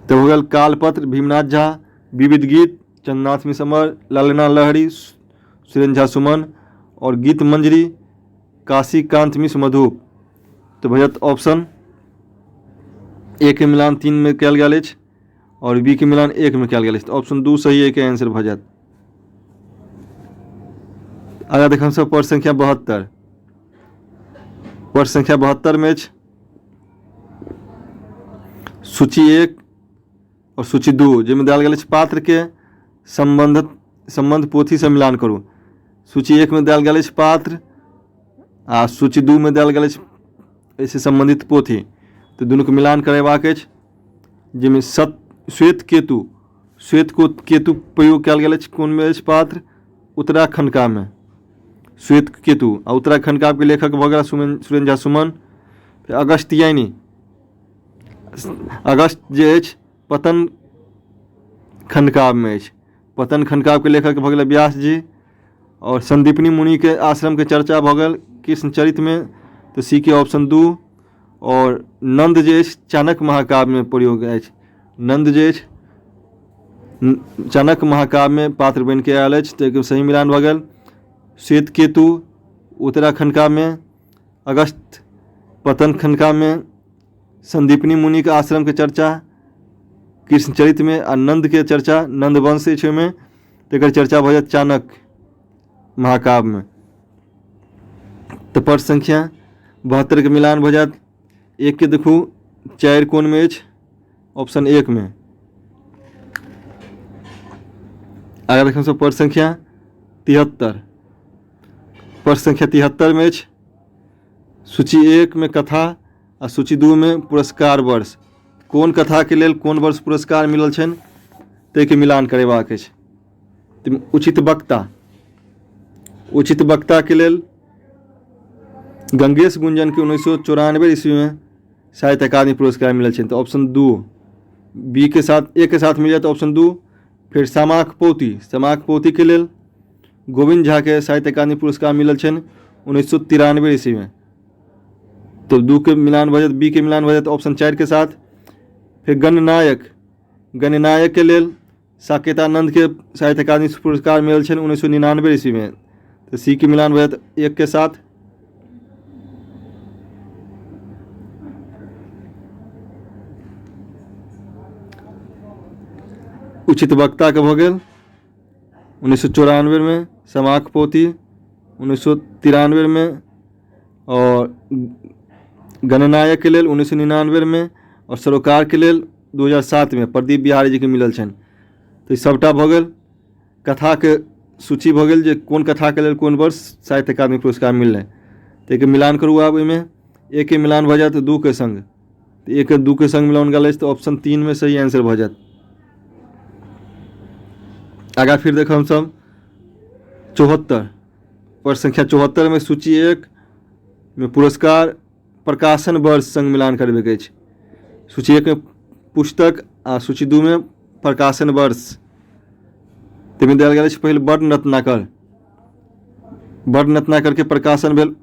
तो हो गया कालपत्र भीमनाथ झा, विविध गीत चंद्रनाथ मिश्र अमर, ललना लहरी सुरेंद्र झा सुमन और गीत मंजरी काशीकांत मिश्र मधुप। तो भऽ जात ऑप्शन ए के मिलान 3 में कयल गेल अछि और बी के मिलान 1 में कयल गेल अछि। तो ऑप्शन 2 सही है के आंसर भऽ जात। आगे देखम सब प्रश्न संख्या 72। प्रश्न संख्या 72 में सूची 1 और सूची 2 जिसमें देल गेल अछि पात्र के संबंध पोथी से मिलान करू। सूची 1 में देल गेल अछि पात्र आ सूची 2 में देल गेल अछि ऐसे संबंधित पोथी। तो दोनों के मिलान करेबाक अछि, जिसमें श्वेत केतु। श्वेत केतु प्रयोग कयल गेल अछि कोन में अछि पात्र? उत्तराखंड का में श्वेत केतु। और उत्तराखंड का के लेखक भऽ गेल सुरेंद्र झा सुमन। फिर अगस्त्यायनी। अगस्त जे अछि पतन खंडकाव्य में अछि। पतन खंडकाव्य के लेखक भऽ गेल व्यास जी। और संदीपनी मुनि के आश्रम के चर्चा भऽ गेल कृष्णचरित में, तो सी के ऑप्शन 2। और नंद जे अछि चाणक्य महाकाव्य में प्रयोग अछि। नंद जे अछि चाणक्य महाकाव्य में पात्र बन के आयल अछि, तो सही मिलान भऽ गेल। श्वेत केतु उत्तराखंड का में, अगस्त पतन खंडकाव्य में, संदीपनी मुनि के आश्रम के चर्चा कृष्णचरित में, और नंद के चर्चा नंद वंश में, तेकर चर्चा भऽ जात चाणक्य महाकाव्य में। तो प्रश्न संख्या 72 के मिलान भऽ जात। एक के देखू 4 कोन में अछि, ऑप्शन 1 में। आगे देखो सब प्रश्न संख्या 73। प्रश्न संख्या 73 में अछि सूची 1 में कथा और सूची 2 में पुरस्कार वर्ष। कौन कथा के लेल कौन वर्ष पुरस्कार मिलल छनि ते के मिलान करेबाक अछि। उचित वक्ता। उचित वक्ता के लेल गंगेश गुंजन के 1994 ईस्वी में साहित्य अकादमी पुरस्कार मिलल छनि। तो ऑप्शन 2 बी के साथ ए के साथ मिल जाए तो ऑप्शन 2। फिर समाक पोती। समाक पोती के लेल गोविंद झा के साहित्य अकादमी पुरस्कार मिलल छनि 1993 ईस्वी में। तो 2 के मिलान भऽ जात, बी के मिलान भऽ जात ऑप्शन 4 के साथ। फिर गणनायक। गणनायक के लेल साकेतानंद के साहित्य अकादमी पुरस्कार मिलल छनि 1999 ईस्वी में। तो सी के मिलान भऽ जात 1 के साथ। उचित वक्ता के भऽ गेल 1994 में, समाक पोती 1993 में, और गणनायक के लेल 1999 में, और सरोकार के लेल 2007 में प्रदीप बिहारी जी के मिलल छनि। तो सबटा भऽ गेल कथा के सूची भऽ गेल जे कोन कथा के लेल कोन वर्ष साहित्य अकादमी पुरस्कार मिललै। तो एक मिलान करू आब इनमें। एक के मिलान भऽ जात 2 के संग। तो एक 2 के संग मिलान गेल अछि तो ऑप्शन 3 में सही आंसर भऽ जात। आगा फिर देखो हम सब 74। प्रश्न संख्या 74 में सूची 1 में पुरस्कार प्रकाशन वर्ष संग मिलान करबे के अछि। सूची 1 में पुस्तक आ सूची 2 में प्रकाशन वर्ष। तेमें देल गेल अछि पहिल बड़ रत्नाकर। बड़ रत्नाकर के प्रकाशन भेल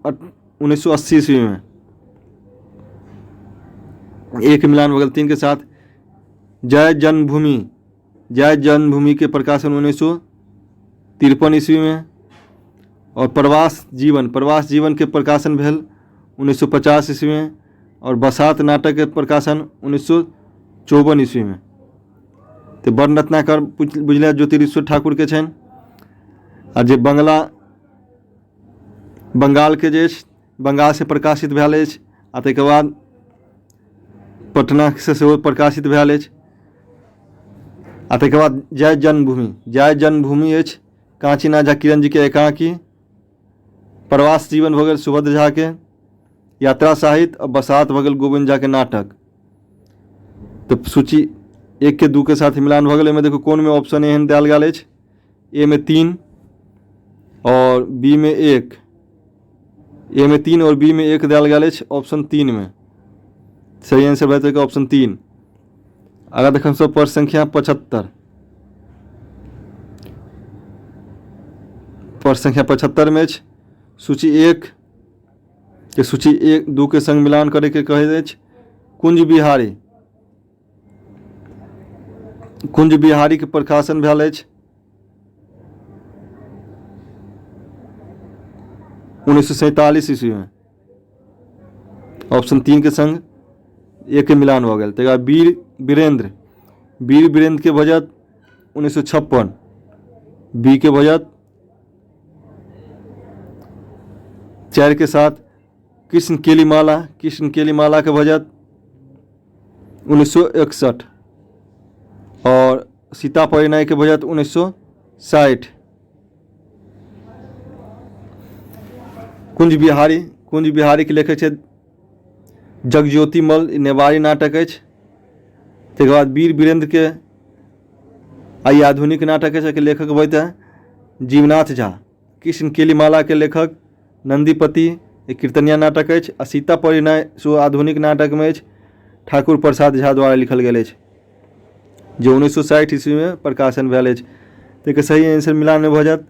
1980 ईस्वी में। एक मिलान भऽ गेल 3 के साथ। जय जन्मभूमि। जय जन्मभूमि के प्रकाशन 1953 ईस्वी में। और प्रवास जीवन के प्रकाशन भेल 1950 ईस्वी में। और बसात नाटक के प्रकाशन 1954 ईस्वी में। तो बड़ रत्नाकर बुझले ज्योतिरीश्वर ठाकुर के छनि। आ जे बंगाल के जे बंगाल से प्रकाशित भेल अछि, आ ताहिके बाद पटना से सेहो प्रकाशित भेल अछि। आ तकर बाद जय जन्मभूमि। जय जन्मभूमि अछि कांचीनाथ झा किरण जी के एकांकी। प्रवास जीवन भऽ गेल सुभद्र झा के। यात्रा साहित्य और बसात भऽ गेल गोविंद झा के नाटक। तो सूची 1 के 2 के साथ मिलान भऽ गेल। एहिमे देखो कोन में ऑप्शन एहन देल गेल अछि, ए में 3 और बी में 1, ए में 3 और बी में 1 देल गेल अछि ऑप्शन 3 में। सही आंसर भेटत ऑप्शन 3। अगर देखम सब प्रश्न संख्या 75, प्रश्न संख्या 75 में अछि सूची 1 के सूची 1 2 के संग मिलान करे के कहैत अछि। कुंज बिहारी। कुंज बिहारी के प्रकाशन भेल अछि 1947 ईस्वी में। ऑप्शन 3 के संग 1 के मिलान हो गया। तकर बाद वीर वीरेंद्र। वीर वीरेंद्र के बजट 1956। बी के बजट 4 के साथ कृष्ण केलीमाला। कृष्ण केलीमाला के बजट 1961 और सीता परिणय के बजट 1960। कुंज बिहारी। कुंज बिहारी के लेखक छै जगज्योतिमल। नेवारी नाटक अछि। तकर बाद वीर वीरेंद्र के आई आधुनिक नाटक अछि के लेखक होइत है जीवनाथ झा। कृष्ण केलीमाला के लेखक नंदीपति एक कीर्तनिया नाटक अछि। आ सीता परिणय सो आधुनिक नाटक में अछि ठाकुर प्रसाद झा द्वारा लिखल गेल अछि जो 1960 ईस्वी में प्रकाशन भेल अछि। तो सही आंसर मिलान में भऽ जायत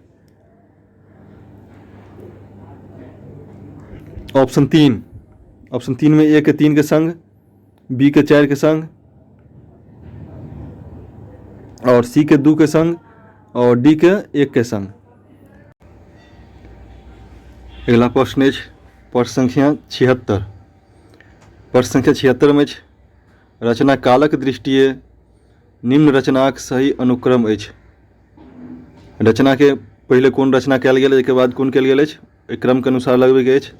ऑप्शन 3। ऑप्शन 3 में ए के 3 के संग, बी के 4 के संग और सी के 2 के संग और डी के 1 के संग। अगला प्रश्न अछि प्रश्न संख्या 76। प्रश्न संख्या 76 में रचना कालक दृष्टिए निम्न रचनाक सही अनुक्रम अछि। रचना के पहले कौन रचना कयल गेल, एक बाद कौन कयल गेल अछि, एक क्रम के अनुसार लगबे के अछि।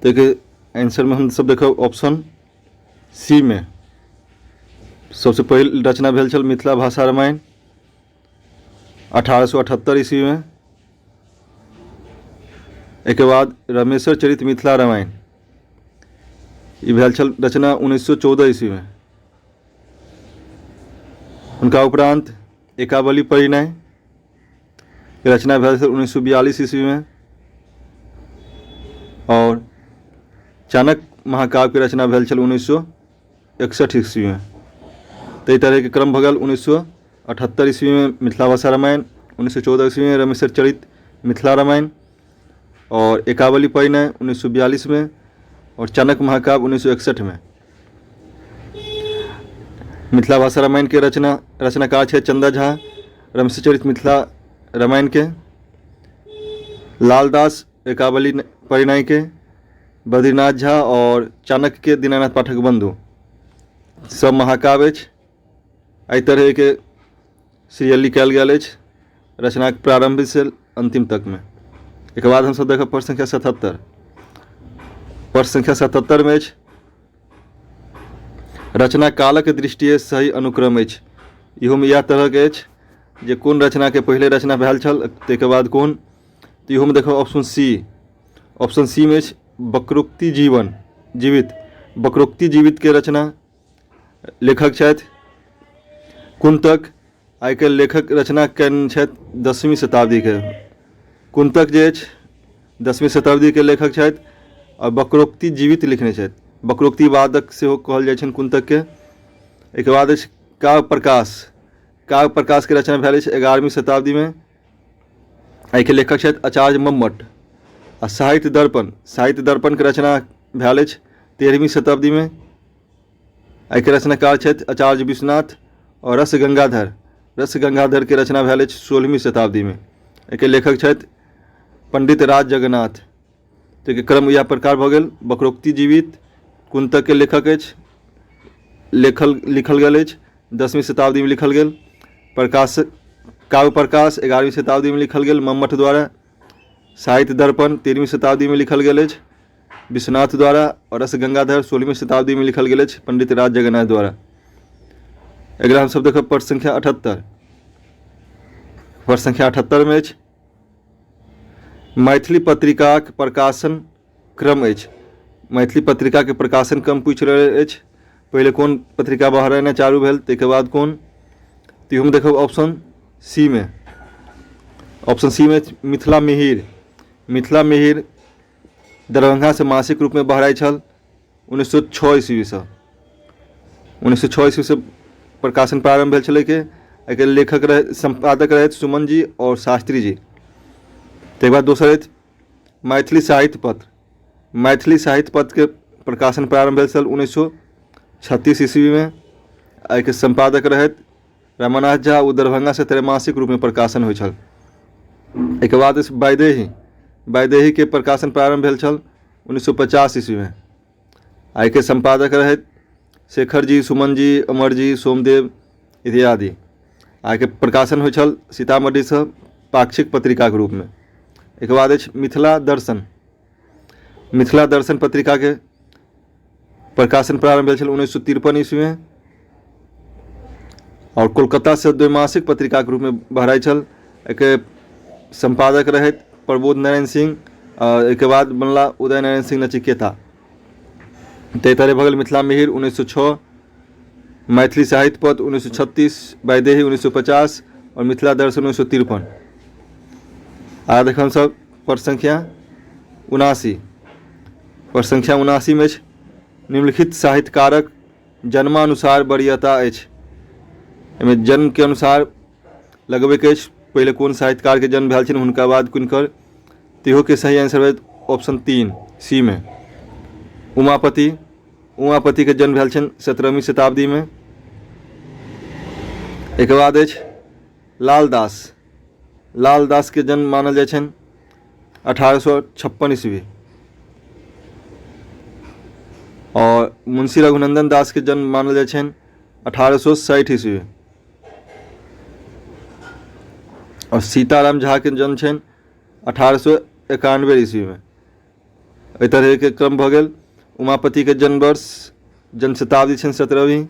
तो आंसर में हम सब देखो ऑप्शन सी में सबसे पहले रचना भेल छल मिथिला भाषा रामायण 1878 ईस्वी में। एक बाद रामेश्वर चरित मिथिला रामायण ई भेल छल रचना 1914 ईस्वी में। उनका उपरांत एकावली परिणय रचना भेल छल 1942 ईस्वी में और चाणक्य महाकाव्य की रचना भेल छल 1961 ईस्वी में। तो इस तरह के क्रम भऽ गेल 1978 ईस्वी में मिथिला भाषा रामायण, 1914 ईस्वी में रामेश्वर चरित मिथिला रामायण और एकावली परिणय 1942 में और चाणक्य महाकाव्य 1961 में। मिथिला भाषा रामायण के रचनाकार है चंदा झा। रामेश्वर चरित मिथिला रामायण के लालदास, एकावली परिणय के बद्रीनाथ झा और चाणक्य के दीनानाथ पाठक बंधु सब महाकाव्य अछि। एहि तरह के सीरियली कयल गेल अछि रचना के प्रारंभ से अंतिम तक में। एक बाद हम सब देखब प्रश्न संख्या 77। प्रश्न संख्या 77 में अछि रचना कालक दृष्टिए सही अनुक्रम अछि। इहो में यह तरह के अछि जे कोन रचना के पहले रचना भेल छल ताहिके बाद कोन। तो इहो में देखब ऑप्शन सी। ऑप्शन सी में वक्रोक्ति जीवित। वक्रोक्ति जीवित के रचना लेखक छथि कुंतक। आइ काल्हि लेखक रचना कयने छथि 10वीं शताब्दी के। कुंतक जे अछि 10वीं शताब्दी के लेखक छथि और वक्रोक्ति जीवित लिखने छथि। वक्रोक्तिवादक सेहो कहल जाइ छनि कुंतक के। एक बाद अछि काव्य प्रकाश। काव्य प्रकाश के रचना भेल अछि 11वीं शताब्दी में। एहि के लेखक छथि आचार्य मम्मट। आ साहित्य दर्पण। साहित्य दर्पण के रचना भेल अछि 13वीं शताब्दी में। एहि के रचनाकार छथि आचार्य विश्वनाथ और रस गंगाधर। रस गंगाधर के रचना भेल अछि 16वीं शताब्दी में। एहि के लेखक छथि पंडित राज जगन्नाथ। तो के क्रम यह प्रकार भऽ गेल वक्रोक्ति जीवित कुंतक के लेखक अछि, लिखल गेल अछि 10वीं शताब्दी में लिखल गेल। प्रकाश काव्य प्रकाश 11वीं शताब्दी में लिखल गेल मम्मट द्वारा। साहित्य दर्पण 13वीं शताब्दी में लिखल गेल अछि विश्वनाथ द्वारा और रस गंगाधर 16वीं शताब्दी में लिखल गेल अछि पंडित राज जगन्नाथ द्वारा। अगला हम सब देखब प्रश्न संख्या 78। प्रश्न संख्या 78 में अछि मैथिली पत्रिकाक प्रकाशन क्रम अछि। मैथिली पत्रिका के प्रकाशन क्रम पूछि रहल अछि। पहले कौन पत्रिका बाहर आना चालू भेल, ताहिके बाद कौन, तो हम देखब ऑप्शन सी में। ऑप्शन सी में मिथिला मिहिर। मिथिला मिहिर दरभंगा से मासिक रूप में बहराई छल 1906 ईस्वी से। 1906 ईस्वी से प्रकाशन प्रारंभ भेल छलै के। एकर लेखक रहे, संपादक रहे सुमन जी और शास्त्री जी। ताहिके बाद दोसर अछि मैथिली साहित्य पत्र। मैथिली साहित्य पत्र के प्रकाशन प्रारंभ भेल छल 1936 ईस्वी में। एकर संपादक रहे रामानाथ झा। ओ दरभंगा से त्रैमासिक रूप में प्रकाशन होइ छल। एक बाद वैदेही। वैदेही के प्रकाशन प्रारंभ भेल छल 1950 ईस्वी में। आई के संपादक रहे शेखर जी, सुमन जी, अमर जी, सोमदेव इत्यादि। आई के प्रकाशन होइ छल सीतामढ़ी से पाक्षिक पत्रिका के रूप में। एक बाद अछि मिथिला दर्शन। मिथिला दर्शन पत्रिका के प्रकाशन प्रारंभ भेल छल 1953 ईस्वी में और कोलकाता से द्वैमासिक पत्रिका के रूप में बहराई छल। एक संपादक रहे प्रबोध नारायण सिंह और एक बाद बनला उदय नारायण सिंह नचिकेता। तरह भगल मिथिला मिहिर 1906, मैथिली साहित्य पत्र 1936, वैदेही 1950 और मिथिला दर्शन 1953। आ देख हम सब प्रश्न संख्या 79। प्रश्न संख्या 79 में निम्नलिखित साहित्यकारक जन्मानुसार वरीयता अछि। एहिमे जन्म के अनुसार लगबे के अछि पहले कौन साहित्यकार के जन्म भेल छनि, हुनका बाद किनकर। तिहो के सही आंसर है ऑप्शन 3 सी में उमापति। उमापति के जन्म भेल छनि 17वीं शताब्दी में। एक बाद अछि लालदास। लालदास के जन्म मानल जाइ छनि 1856 ईस्वी। और मुंशी रघुनंदन दास के जन्म मानल जाइ छनि 1860 ईस्वी। और सीताराम झा के जन्म छनि 1891 ईस्वी में। एहि तरह के क्रम भऽ गेल। उमापति के जन्म वर्ष जन्म शताब्दी छनि 17वीं।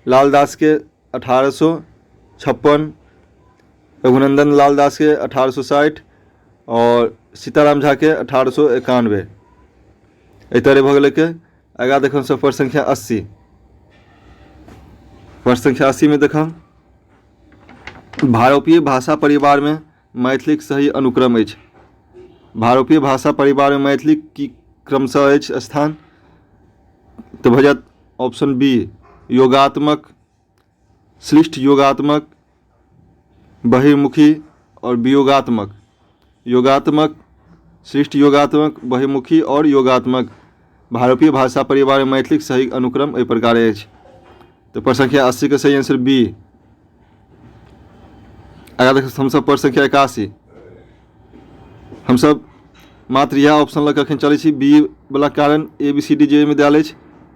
लालदास के 1856, रघुनंदन लाल दास के 1860 और सीताराम झा के 1891। एहि तरह भऽ गेल के। आगाँ देखम सब प्रश्न संख्या 80। प्रश्न संख्या 80 में देखम भारतीय भाषा परिवार में मैथिलीक सही अनुक्रम अछि। भारतीय भाषा परिवार में मैथिली की क्रमशः अछि स्थान, तो भऽ जायत ऑप्शन बी योगात्मक, श्लिष्ट योगात्मक, बहिर्मुखी और वियोगात्मक। योगात्मक, श्लिष्ट योगात्मक, बहिर्मुखी और योगात्मक भारतीय भाषा परिवार में मैथिलीक सही अनुक्रम एहि प्रकार अछि। तो प्रश्न संख्या 80 के सही आंसर बी। आगे देख हम सब प्रश्न संख्या 81। हम सब मात्र यह ऑप्शन लग अखन चलै छी बी वाला कारण ABCD जे में देल अछि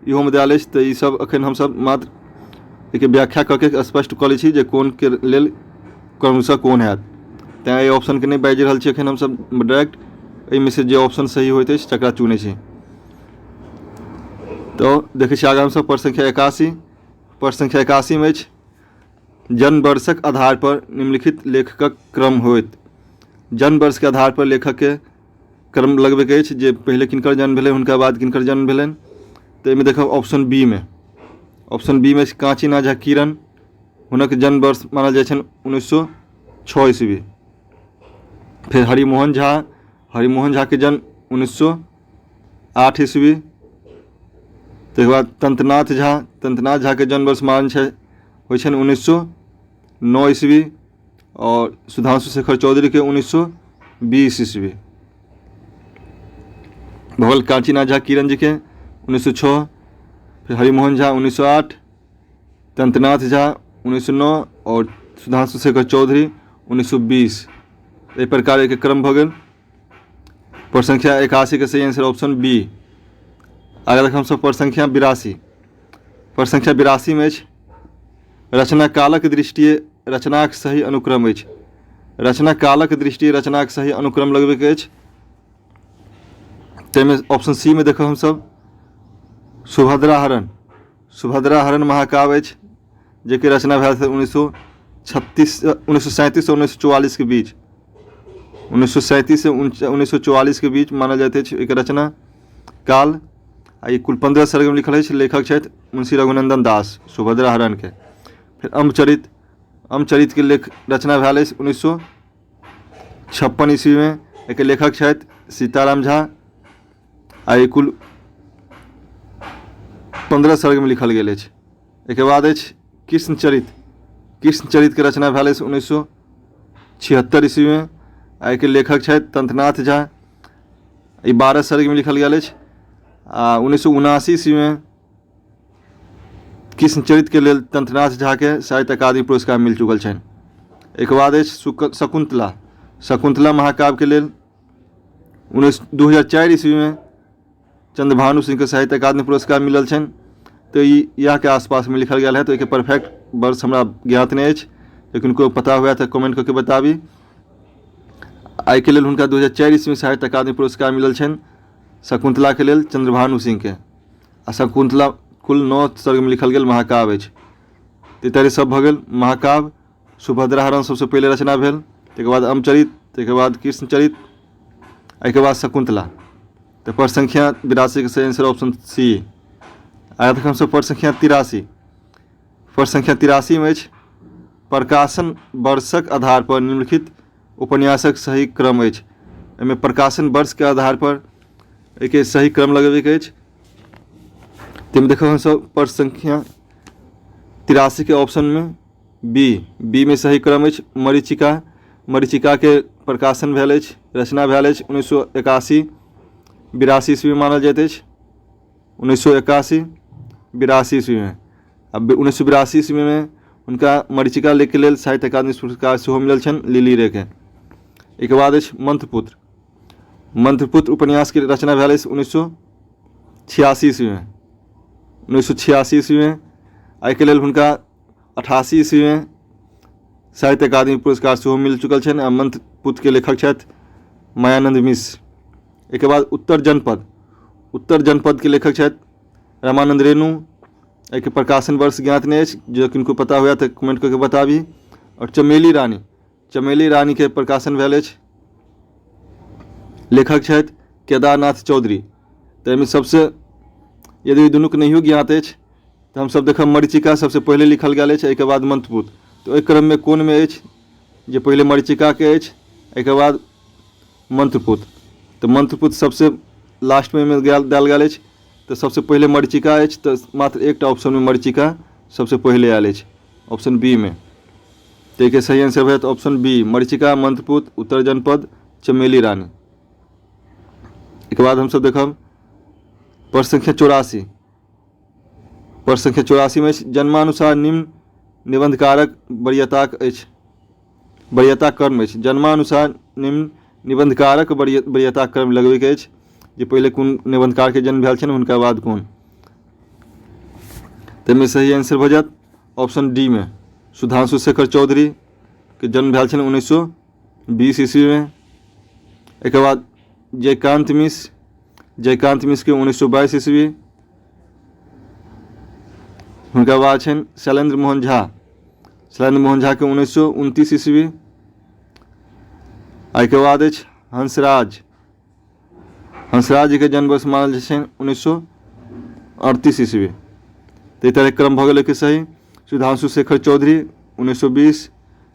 इहो में देल अछि। तो ई सब अखन हम सब मात्र एक व्याख्या करके स्पष्ट कऽ लै छी जे कोन के लेल क्रमशः कोन हैत। तैं एहि ऑप्शन के नहीं बाजि रहल छी अखन हम सब डायरेक्ट एहिमे से जे ऑप्शन सही होइत अछि तकरा चुनै छी। तो देखै छी आगे हम सब प्रश्न संख्या 81। प्रश्न संख्या 81 में अछि जन्म वर्षक आधार पर निम्नलिखित लेखकक क्रम होइत। जन्म वर्ष के आधार पर लेखक के क्रम लगबे के अछि जे पहले किनकर जन्म भेलै, हुनका बाद किनकर जन्म भेलनि। तो एहिमे देखब ऑप्शन बी में। ऑप्शन बी में कांचीनाथ झा किरण, हुनक जन्म वर्ष मानल जाइ छनि 1906 ईस्वी। फिर हरिमोहन झा। हरिमोहन झा के जन्म 1908 ईस्वी। ताहिके बाद तंत्रनाथ झा। तंत्रनाथ झा के जन्म वर्ष मानल होइ छनि 1909 ईस्वी। और सुधांशु शेखर चौधरी के 1920 ईस्वी। भगल कांचीनाथ झा किरण जी के 1906। फिर हरिमोहन झा 1908, तंत्रनाथ झा 1909 और सुधांशु शेखर चौधरी 1920। एहि प्रकार के क्रम भऽ गेल। प्रश्न संख्या 81 के सही आंसर ऑप्शन बी। आगे देख हम सब प्रश्न संख्या 82। प्रश्न संख्या 82 में अछि रचना कालक दृष्टि रचनाक सही अनुक्रम अछि। रचना कालक दृष्टि रचनाक सही अनुक्रम लगबे के अछि। ताहिमे ऑप्शन सी में देखब हम सब सुभद्रा हरण। सुभद्रा हरण महाकाव्य अछि जेके रचना भेल 1937 से 1944 के बीच, 1937 से 1944 के बीच मानल जाइत अछि एकर रचना काल। आ ई कुल 15 सर्ग में लिखल अछि। लेखक छथि मुंशी रघुनंदन दास सुभद्रा हरण के। फिर अम्बचरित के रचना भेल अछि 1956 ईस्वी में। एकर लेखक छथि सीताराम झा। आ ई कुल 15 सर्ग में लिखल गेल अछि। एकर बाद अछि कृष्णचरित के रचना भेल अछि 1976 ईस्वी में। आ एकर लेखक छथि तंत्रनाथ झा। ई 12 सर्ग में लिखल गेल अछि। आ 1979 ईस्वी में कृष्णचरित के लेल तंत्रनाथ झा के साहित्य अकादमी पुरस्कार मिल चुकल छनि। एक बाद अछि शकुंतला महाकाव्य के लेल 2004 ईस्वी में चंद्रभानु सिंह के साहित्य अकादमी पुरस्कार मिलल छनि। तो यह के आसपास में लिखल गया है। तो एक परफेक्ट वर्ष हमरा ज्ञात नहीं अछि, लेकिन कोई पता हुआ तो कमेंट करके बताबी। आई के लेल हुनका 2004 ईस्वी में साहित्य अकादमी पुरस्कार मिलल छनि शकुंतला के लेल चंद्रभानु सिंह के। आ शकुंतला कुल 9 सर्ग में लिखल गेल महाकाव्य अछि। तो तरह सब भ गेल महाकाव्य। सुभद्रा हरण सबसे पहले रचना भेल, तकर बाद अम्बचरित, तकर बाद कृष्णचरित, एहिके बाद शकुंतला। तो पर संख्या 82 के सही आंसर ऑप्शन सी। आया तक हमसब पर संख्या 83। पर संख्या 83 में अछि प्रकाशन वर्षक आधार पर निम्नलिखित उपन्यासक सही क्रम अछि। एहिमे प्रकाशन वर्ष के आधार पर एक सही क्रम लगेबे के अछि। तेम देखो हम सब पर संख्या 83 के ऑप्शन में बी में सही क्रम अछि मरीचिका के प्रकाशन भेल अछि, रचना भेल अछि 1981 82 ईस्वी में मानल जाइत अछि। 1981 82 ईस्वी में। अब 1982 ईस्वी में उनका मरीचिका लेख के लेल साहित्य अकादमी पुरस्कार सेहो मिलल छनि लिली रे के। एक बाद अछि मंत्रपुत्र उपन्यास के रचना भेल अछि 1986 ईस्वी में। 1986 ईस्वी में। आई के लेल हुनका 88 ईस्वी में साहित्य अकादमी पुरस्कार सेहो मिल चुकल छनि। आ मंत्रपुत्र के लेखक छथि मायानंद मिश्र। एक बाद उत्तर जनपद के लेखक छथि रामानंद रेणु। एक प्रकाशन वर्ष ज्ञात नहीं अछि, जो किनको पता हुआ तो कमेंट करके बताबी। और चमेली रानी के प्रकाशन भेल अछि, लेखक छथि केदारनाथ चौधरी। तो एहिमे सबसे यदि दुनू के नहियो ज्ञात अछि तो हम सब देखब मरीचिका सबसे पहले लिखल गेल अछि, एहिके बाद मंत्रपुत्र। तो एक क्रम में कोन में अछि जे पहले मरीचिका के अछि, एहिके बाद मंत्रपुत्र। तो मंत्रपुत्र सबसे लास्ट में देल गेल अछि। तो सबसे पहले मरीचिका अछि। तो मात्र एक ऑप्शन में मरीचिका सबसे पहले आयल अछि, ऑप्शन बी में। तो एक सही आंसर है ऑप्शन बी मरीचिका, मंत्रपुत्र, उत्तर जनपद, चमेली रानी। एक बाद हम सब देखब पर संख्या 84 में जन्मानुसार निम्न निबंधकारक वरीयता क्रम अछि। जन्मानुसार निम्न निबंधकारक वरीयता क्रम लगबे के अछि, जे पहले कोन निबंधकार के जन्म भेल छनि हुनका बाद कोन। तेमे सही आंसर भ जायत ऑप्शन डी में सुधांशु शेखर चौधरी के जन्म भेल छनि 1920 ईस्वी में। एक बाद जयकांत मिश्र के 1922 ईस्वी। हुनका बाद छनि शैलेंद्र मोहन झा के 1929 ईस्वी। एहिके बाद अछि हंसराज जी के जन्म वर्ष मानल जाइ छनि 1938 ईस्वी। तो तरह क्रम भ गेल के सही। सुधांशु शेखर चौधरी 1920,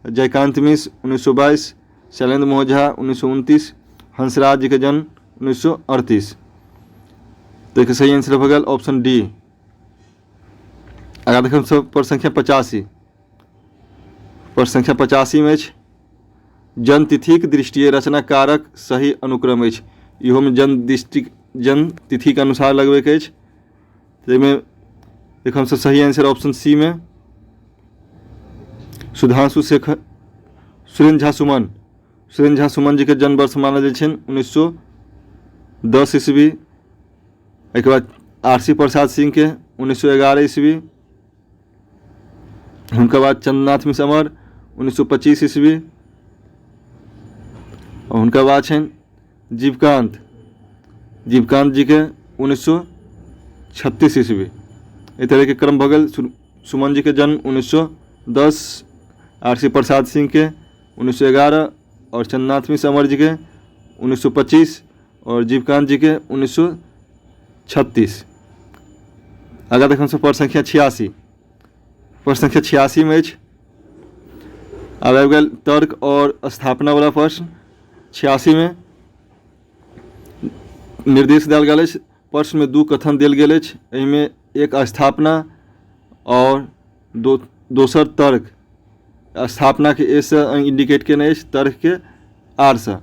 जयकांत मिश्र 1922, शैलेंद्र मोहन झा 1929, हंसराज जी के जन्म 1938। तो एक सही आंसर भ गेल ऑप्शन डी। अगर देखें सब पर संख्या 85 में अछि जन्म तिथिक दृष्टिए रचनाकारक सही अनुक्रम अछि। इहो में जन्म तिथि के अनुसार लगबे के अछि। तो देखो सब सही आंसर ऑप्शन सी में सुधांशु शेखर सुरेंद्र झा सुमन जी के जन्म वर्ष मानल जाइ छनि 1910 ईस्वी। एक बाद आरसी प्रसाद सिंह के 1911 ईस्वी। उनका बाद चंद्रनाथ मिश्र अमर 1925 ईस्वी। और उनका बाद छनि जीवकांत जी के 1936 ईस्वी। इस तरह के क्रम भ गेल सुमन जी के जन्म 1910, आर.सी. प्रसाद सिंह के 1911 और चंद्रनाथ मिश्र अमर जी के 1925 और जीवकांत जी के 1936। अगर देखें प्रश्न संख्या 86, प्रश्न संख्या 86 में अब आबि गेल तर्क और स्थापना वाला प्रश्न। 86 में निर्देश दिया गेल अछि। प्रश्न में 2 कथन दिल गेल अछि। एहिमे एक स्थापना और दोसर तर्क। स्थापना के ए से इंडिकेट केने अछि, तर्क के आर से।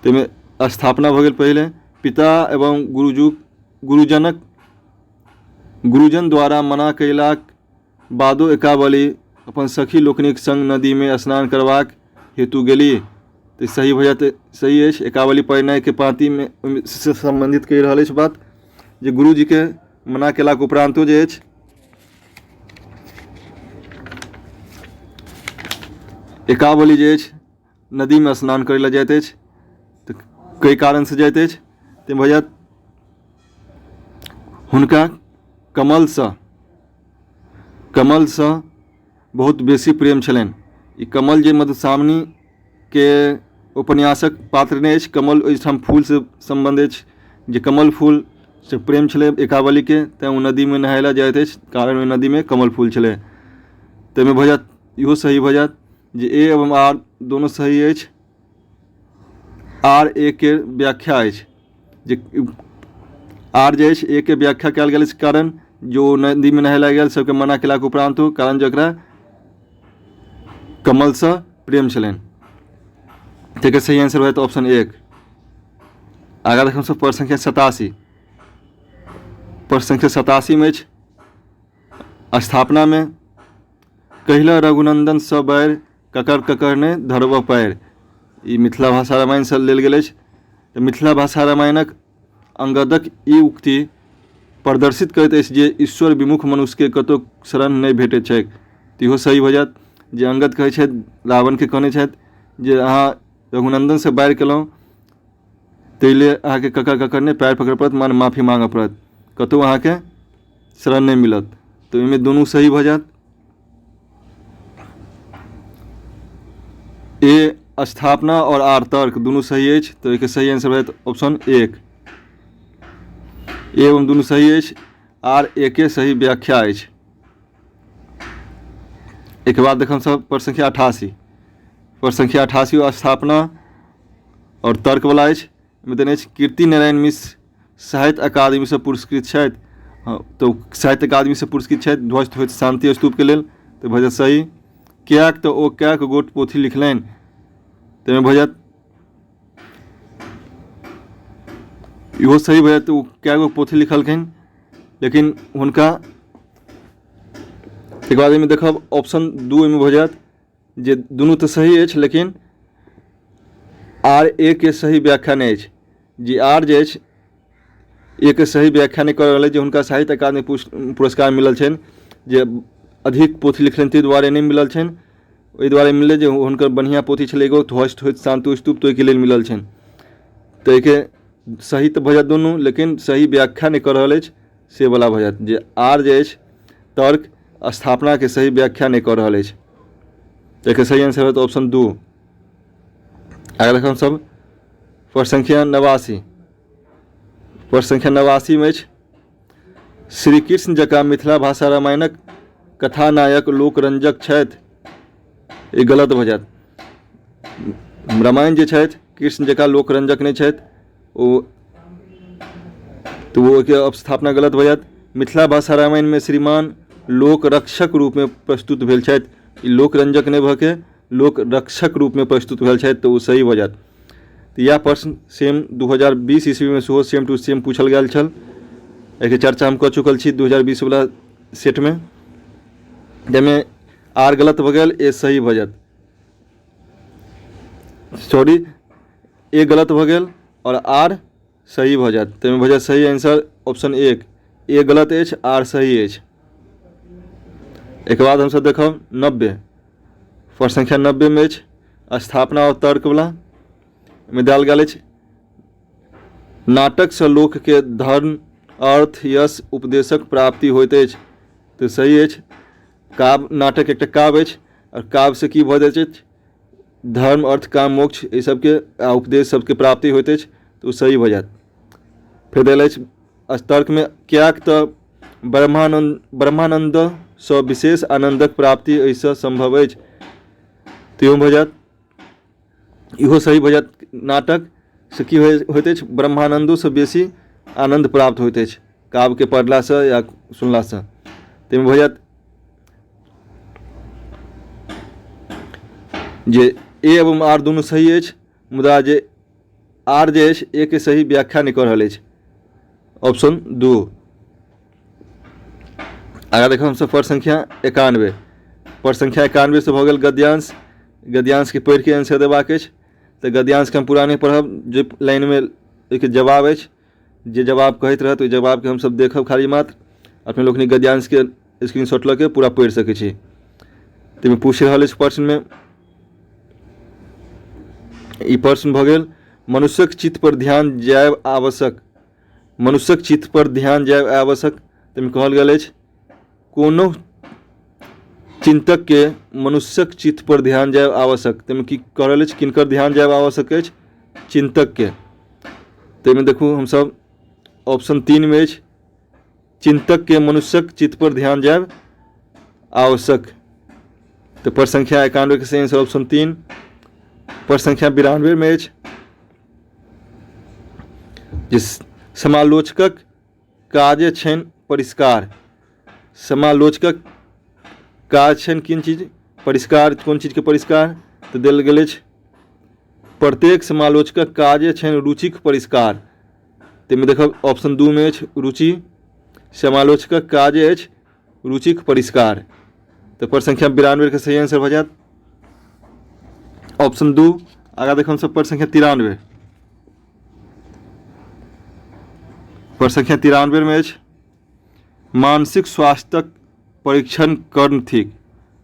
ताहिमे स्थापना भऽ गेल पहिले, पिता एवं गुरुजन द्वारा मना कयलाक बादो एकावली अपन सखी लोकनिक संग नदी में स्नान करबाक हेतु गेली। तो सही भऽ जायत, सही अछि। एकावली परिणय के पाँति में से संबंधित कहि रहल अछि बात, जे गुरुजी के मना केलाक उपरांतो जे अछि एकावली जे अछि नदी में स्नान करै लए जाइत अछि। तऽ कई कारण से जाइत अछि। ताहिमे भऽ जायत हुनका कमल से बहुत बेसी प्रेम छलनि। ई कमल जे मधुश्रावणी के उपन्यासक पात्र नहि अछि, कमल ओहिठाम फूल से संबंध अछि, जे कमल फूल से प्रेम छलै एकावली के, तेँ ओ नदी में नहाय लए जाइत अछि, कारण ओहि नदी में कमल फूल छलै। ताहिमे भऽ जायत इहो सही भऽ जायत जे ए एवं आर दोनों सही अछि। आर ए के व्याख्या अछि, जे आर जे अछि ए के व्याख्या कयल गेल अछि, कारण जो नदी में नहाय लए गेल सबके मना केलाक उपरांत हो, कारण जकरा कमल से प्रेम छलनि। ठीक है, सही आंसर होयत ऑप्शन 1। आगे देखो सब प्रश्न संख्या 87। प्रश्न संख्या 87 में स्थापना में कहिला रघुनंदन स बैर ककर ककर ने धरब पैर। ई मिथिला भाषा रामायण से लेल गेल अछि। तऽ मिथिला भाषा रामायणक अंगदक ई उक्ति प्रदर्शित करैत अछि जे ईश्वर विमुख मनुष्य के कतौ शरण नहि भेटैत छैक। तऽ इहो सही भऽ जायत, जे अंगद कहै छथि, रावण के कहने छथि जे अहाँ रघुनंदन से बैर केलहुँ, ताहि लेल अहाँके ककर ककर ने पैर पकड़य पड़त, मान माफी मांगऽ पड़त, कतौ अहाँके शरण नहीं मिलत। तो इनमें दोनों सही भऽ जायत। ए स्थापना और आर तर्क दोनों सही अछि, तो एक सही आंसर भऽ जायत ऑप्शन 1। एवं दोनों सही अछि, आर ए के सही व्याख्या अछि। एक बाद देखम सब प्रश्न संख्या 88। प्रश्न संख्या 88 स्थापना और तर्क वाला अछि। एहिमे देने अछि कीर्ति नारायण मिश्र साहित्य अकादमी से पुरस्कृत छथि। तो साहित्य अकादमी से पुरस्कृत छथि ध्वस्त होइत शांति स्तूप के लेल। तो भऽ जायत सही। कियाक तऽ ओ कएक गोट पोथी लिखलनि। ताहिमे भऽ जायत इहो सही भऽ जायत, ओ कए गो पोथी लिखलखिन, लेकिन हुनका एक बाद एहिमे देखब ऑप्शन 2 में भऽ जायत, जे दुनू तऽ सही अछि, लेकिन आर ए के सही व्याख्या नहि अछि। जे आर जे अछि ए के सही व्याख्या नहि कऽ रहल अछि, जे हुनका साहित्य अकादमी पुरस्कार मिलल छनि, जे अधिक पोथी लिखलनि ताहि दुआरे नहीं मिलल छनि। ओहि दुआरे मिललै जे हुनकर बढ़िया पोथी छलै एगो ध्वस्त होइत शांति स्तूप, तो ओहिके लेल मिलल छनि। तो एके सही तऽ भऽ जायत दुनू, लेकिन सही व्याख्या नहीं कऽ रहल अछि, से वाला भऽ जायत। जे आर जे अछि तर्क स्थापना के सही व्याख्या नहीं कऽ रहल अछि। तो एके सही आंसर होयत ऑप्शन 2। आगे देखम सब प्रश्न संख्या 89। प्रश्न संख्या 89 में श्री कृष्ण जकाँ मिथिला भाषा रामायणक कथानायक लोकरंजक छथि। ई गलत भऽ जायत। रामायण जे छथि कृष्ण जकाँ लोकरंजक नहीं छथि, ओ तो वो के स्थापना गलत भऽ जायत। मिथिला भाषा रामायण में श्रीमान लोक रक्षक रूप में प्रस्तुत भेल छथि। लोकरंजक नहीं भऽ के लोक रक्षक रूप में प्रस्तुत भेल छथि, तो वो सही भऽ जायत। तो यह प्रश्न सेम 2020 ईस्वी में सेहो सेम टू सेम पूछल गेल छल। एके चर्चा हम कऽ चुकल छी 2020 वाला सेट में, जाहिमे आर गलत भऽ गेल, ए सही भऽ जायत। सॉरी, ए गलत भऽ गेल और आर सही भऽ जायत। ताहिमे भऽ जायत सही आंसर ऑप्शन 1। ए गलत अछि, आर सही अछि। एक बाद हमसब देखब 90। प्रश्न संख्या 90 में स्थापना और तर्क वाला में देल गेल अछि नाटक से लोक के धर्म अर्थ यश उपदेशक प्राप्ति होइत अछि। तो सही अछि। काव्य नाटक एकटा काव्य अछि और काव्य से की भऽ जाइत अछि, धर्म अर्थ काम मोक्ष एहि सबके आ उपदेश सबके प्राप्ति होइत अछि, तो सही भऽ जायत। फेर देल अछि तर्क में, कियाक तऽ ब्रह्मानंद सँ विशेष आनंदक प्राप्ति एहिसँ संभव अछि, तो इहो भऽ जायत, इहो सही भऽ जायत। नाटक से की होइत अछि, ब्रह्मानंदो से बेसी आनंद प्राप्त होइत अछि काव्य के पढ़ला से या सुनला से, ताहिमे भऽ जायत जे ए एवं आर दुनू सही अछि, मुदा जे आर जे अछि ए के सही व्याख्या नहि कऽ रहल अछि, ऑप्शन 2। आगे देखो हमसब प्रश्न संख्या 91। प्रश्न संख्या 91 से भऽ गेल गद्यांश। गद्यांश के पढ़ि के आंसर देबाक अछि, तऽ गद्यांश के हम पूरा नहीं पढ़ब, जे लाइन में एक जवाब अछि, जे जवाब कहैत रहत ओहि जवाब के हमसब देखब खाली मात्र, अपने लोकनि गद्यांश के स्क्रीनशॉट लऽ के पूरा पढ़ि सकै छी। ताहिमे पूछि रहल अछि प्रश्न में, ई प्रश्न भऽ गेल, मनुष्यक चित्त पर ध्यान जायब आवश्यक। मनुष्यक चित्त पर ध्यान जायब आवश्यक, ताहिमे कहल गेल अछि, कोनो चिंतक के मनुष्यक चित्त पर ध्यान जायब आवश्यक। ताहिमे की कह रहल अछि, किनकर ध्यान जायब आवश्यक अछि, चिंतक के। ताहिमे देखू हमसब ऑप्शन 3 में अछि, चिंतक के मनुष्यक चित्त पर ध्यान जायब आवश्यक। तो प्रश्न संख्या 91 के सही आंसर ऑप्शन 3। प्रश्न संख्या 92 में अछि, जिस समालोचकक काज छनि परिष्कार। समालोचकक काज छनि किन चीज, परिष्कार, कोन चीज के परिष्कार, तो देल गेल अछि, प्रत्येक समालोचकक काज छनि रुचिक परिष्कार। ताहिमे देखब ऑप्शन 2 में अछि रुचि, समालोचकक काज अछि रुचिक परिष्कार। तो प्रश्न संख्या 92 के सही आंसर भऽ जायत ऑप्शन 2। आगे देखो हमसब प्रश्न संख्या 93। प्रश्न संख्या 93 में अछि, मानसिक स्वास्थ्यक परीक्षण कर्म थिक।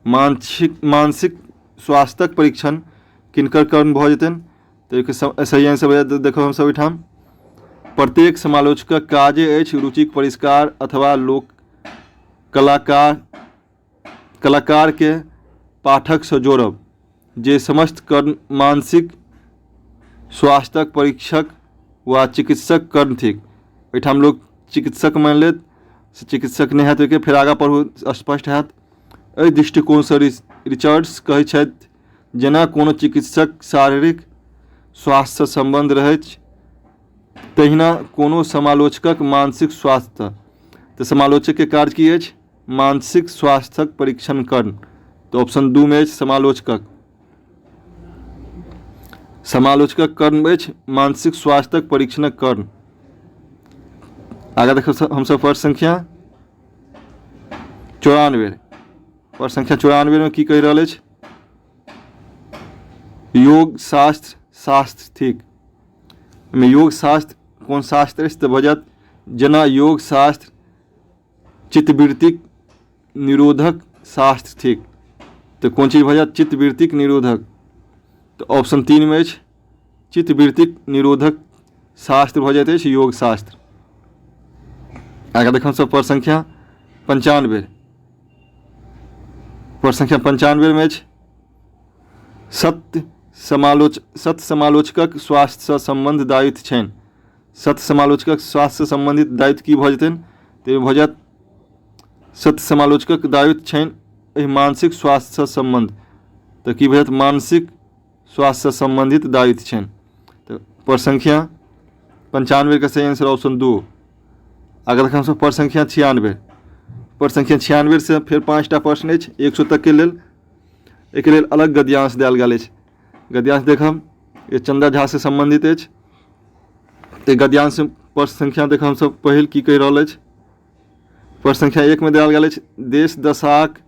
मानसिक स्वास्थ्यक परीक्षण किनकर कर्म भऽ जेतनि, तो सही आंसर भऽ जायत। देखो हमसब ओहिठाम, प्रत्येक समालोचकक काज अछि रुचिक परिष्कार अथवा लोक कलाकार के पाठक से जोड़ब, जे समस्त कर्म मानसिक स्वास्थ्यक परीक्षक वा चिकित्सक कर्म थिक। ओहिठाम लोग चिकित्सक मान लेत, चिकित्सक नहीं हैत, फिर आगाँ पढ़ू स्पष्ट हैत। एहि दृष्टिकोण से रिचर्ड्स कहै छथि, जेना कोनो चिकित्सक शारीरिक स्वास्थ्य से संबंध रहैत, तहिना कोनो समालोचकक मानसिक स्वास्थ्य। तो समालोचक के कार्य की अछि, मानसिक स्वास्थ्यक परीक्षण कर्म। तो ऑप्शन 2 में अछि समालोचकक। समालोचकक कर्म अछि मानसिक स्वास्थ्यक परीक्षणक कर्म। आगे देखो हमसब प्रश्न संख्या 94। प्रश्न संख्या 94 में की कहि रहल अछि, योग शास्त्र थिक। में योग शास्त्र कोन शास्त्र अछि, तऽ भऽ जायत, जेना योग शास्त्र चित्तवृत्तिक निरोधक शास्त्र थिक। तो कोन चीज भऽ जायत, चित्तवृत्तिक निरोधक। तो ऑप्शन 3 में अछि, चित्तवृत्तिक निरोधक शास्त्र भऽ जाइत अछि योग शास्त्र। आगे देखो सब प्रश्न संख्या 95। प्रश्न संख्या 95 में अछि, सत्य समालोचकक स्वास्थ्य से संबंध दायित्व छनि। सत्य समालोचकक स्वास्थ्य से संबंधित दायित्व की भऽ जेतनि, तो भऽ जायत, सत्य समालोचकक दायित्व छनि एहि मानसिक स्वास्थ्य से संबंध। तो की भऽ जायत, मानसिक स्वास्थ्य से संबंधित दायित्व छनि। तो प्रश्न संख्या 95 का सही आंसर ऑप्शन 2। अगर देखो हमसब प्रश्न संख्या 96। प्रश्न संख्या 96 से फिर 5टा प्रश्न अछि 100 तक के लेल। एक लेल अलग गद्यांश देल गेल अछि। गद्यांश देखब, ये चंदा झा से संबंधित अछि। तो गद्यांश प्रश्न संख्या देखब हमसब पहिल की कहि रहल अछि। प्रश्न संख्या 1 में देल गेल अछि, देश दशाक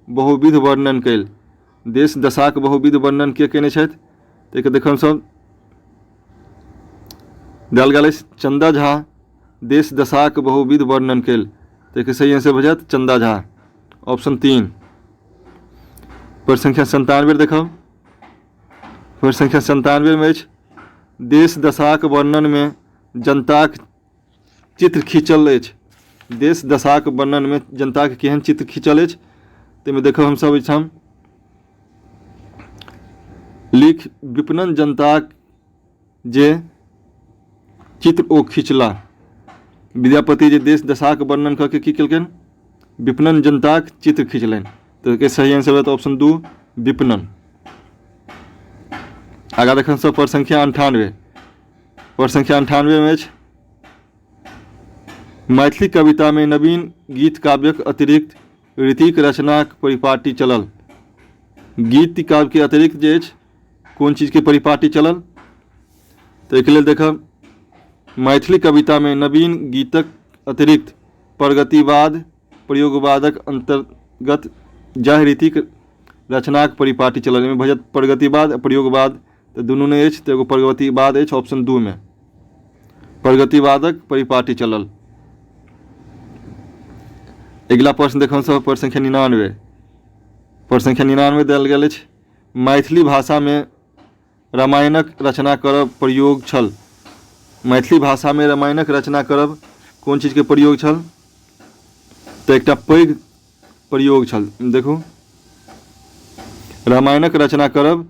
बहुविध वर्णन कयल। देश दशाक बहुविध वर्णन के केने छथि, तो देखब हमसब देल गेल अछि, चंदा झा देश दशाक बहुविध वर्णन कयल। तो सही आंसर भऽ जायत चंदा झा, ऑप्शन 3। प्रश्न संख्या 97 देखब। प्रश्न संख्या 97 में अछि, देश दशाक वर्णन में जनताक चित्र खींचल अछि। देश दशाक वर्णन में जनता के केहन चित्र खींचल अछि ताहिमे देखब हमसब एहिठाम लिख विपणन जनताक जे चित्र ओ खींचला। विद्यापति जे देश दशाक वर्णन करके की केलकनि, विपणन जनताक चित्र खींचलनि। तो के सही आंसर है तो ऑप्शन 2 विपणन। आगा देख सब पर संख्या 98। पर संख्या 98 में मैथिली कविता में नवीन गीत काव्यक अतिरिक्त रीतिक रचनाक परिपाटी चलल। गीत काव्य के अतिरिक्त जे कौन चीज के परिपाटी चलल, तो एक लेल देखब मैथिली कविता में नवीन गीतक अतिरिक्त प्रगतिवाद प्रयोगवादक अंतर्गत जाहि रीतिक रचनाक परिपाटी चलल। में भजत प्रगतिवाद प्रयोगवाद तो दुनू नहीं अछि, तो एगो प्रगतिवाद अछि ऑप्शन 2 में प्रगतिवादक परिपाटी चलल। अगला प्रश्न देखो सब पर संख्या 99। पर संख्या 99 देल गेल अछि मैथिली भाषा में रामायणक रचना करब प्रयोग छल। मैथिली भाषा में रामायणक रचना करब कौन चीज के प्रयोग छल, तो एक पैघ प्रयोग छल। देखो रामायणक रचना करब,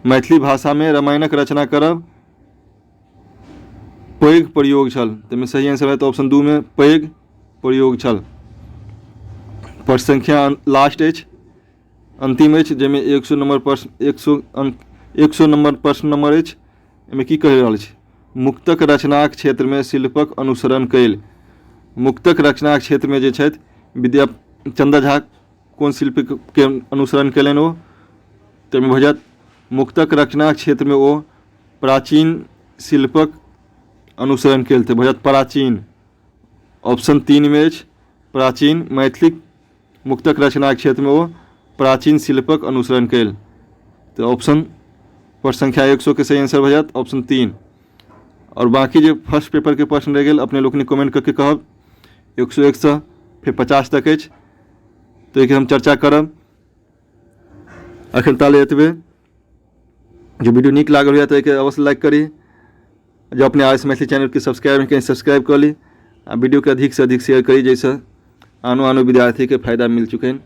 मैथिली भाषा में रामायणक रचना करब पैघ प्रयोग छल। तो सही आंसर है तो ऑप्शन 2 में पैघ प्रयोग छल। पर संख्या लास्ट अछि अंतिम अछि जैमे 100 नंबर प्रश्न 100 नंबर प्रश्न नंबर अछि। एहिमे की कहि रहल छै, मुक्तक रचनाक क्षेत्र में शिल्पक अनुसरण कैल। मुक्तक रचनाक क्षेत्र में जे छथि विद्या चंदा झा कौन शिल्प के अनुसरण कयलनि ओ, ताहिमे भऽ जायत मुक्तक रचनाक क्षेत्र में ओ प्राचीन शिल्पक अनुसरण कयल। तऽ भऽ जायत प्राचीन। ऑप्शन 3 में अछि प्राचीन। मैथिली मुक्तक रचनाक क्षेत्र में ओ प्राचीन शिल्पक अनुसरण कयल। तो ऑप्शन पर संख्या 100 के सही आंसर भऽ जायत ऑप्शन 3। और बाकी जो फर्स्ट पेपर के प्रश्न रह गए अपने लोग ने कमेंट करके कहब 101 से फिर 50 तक अछि, तो एक हम चर्चा करब। अखन ताले एतबे। जो वीडियो नीक लागल हुए तो एक अवश्य लाइक करी। जो अपने आर एस मैथिली चैनल के सब्सक्राइब कहीं सब्सक्राइब कर ली। वीडियो के अधिक से अधिक शेयर करी, जैसे आनो विद्यार्थी के फायदा मिल चुके हैं।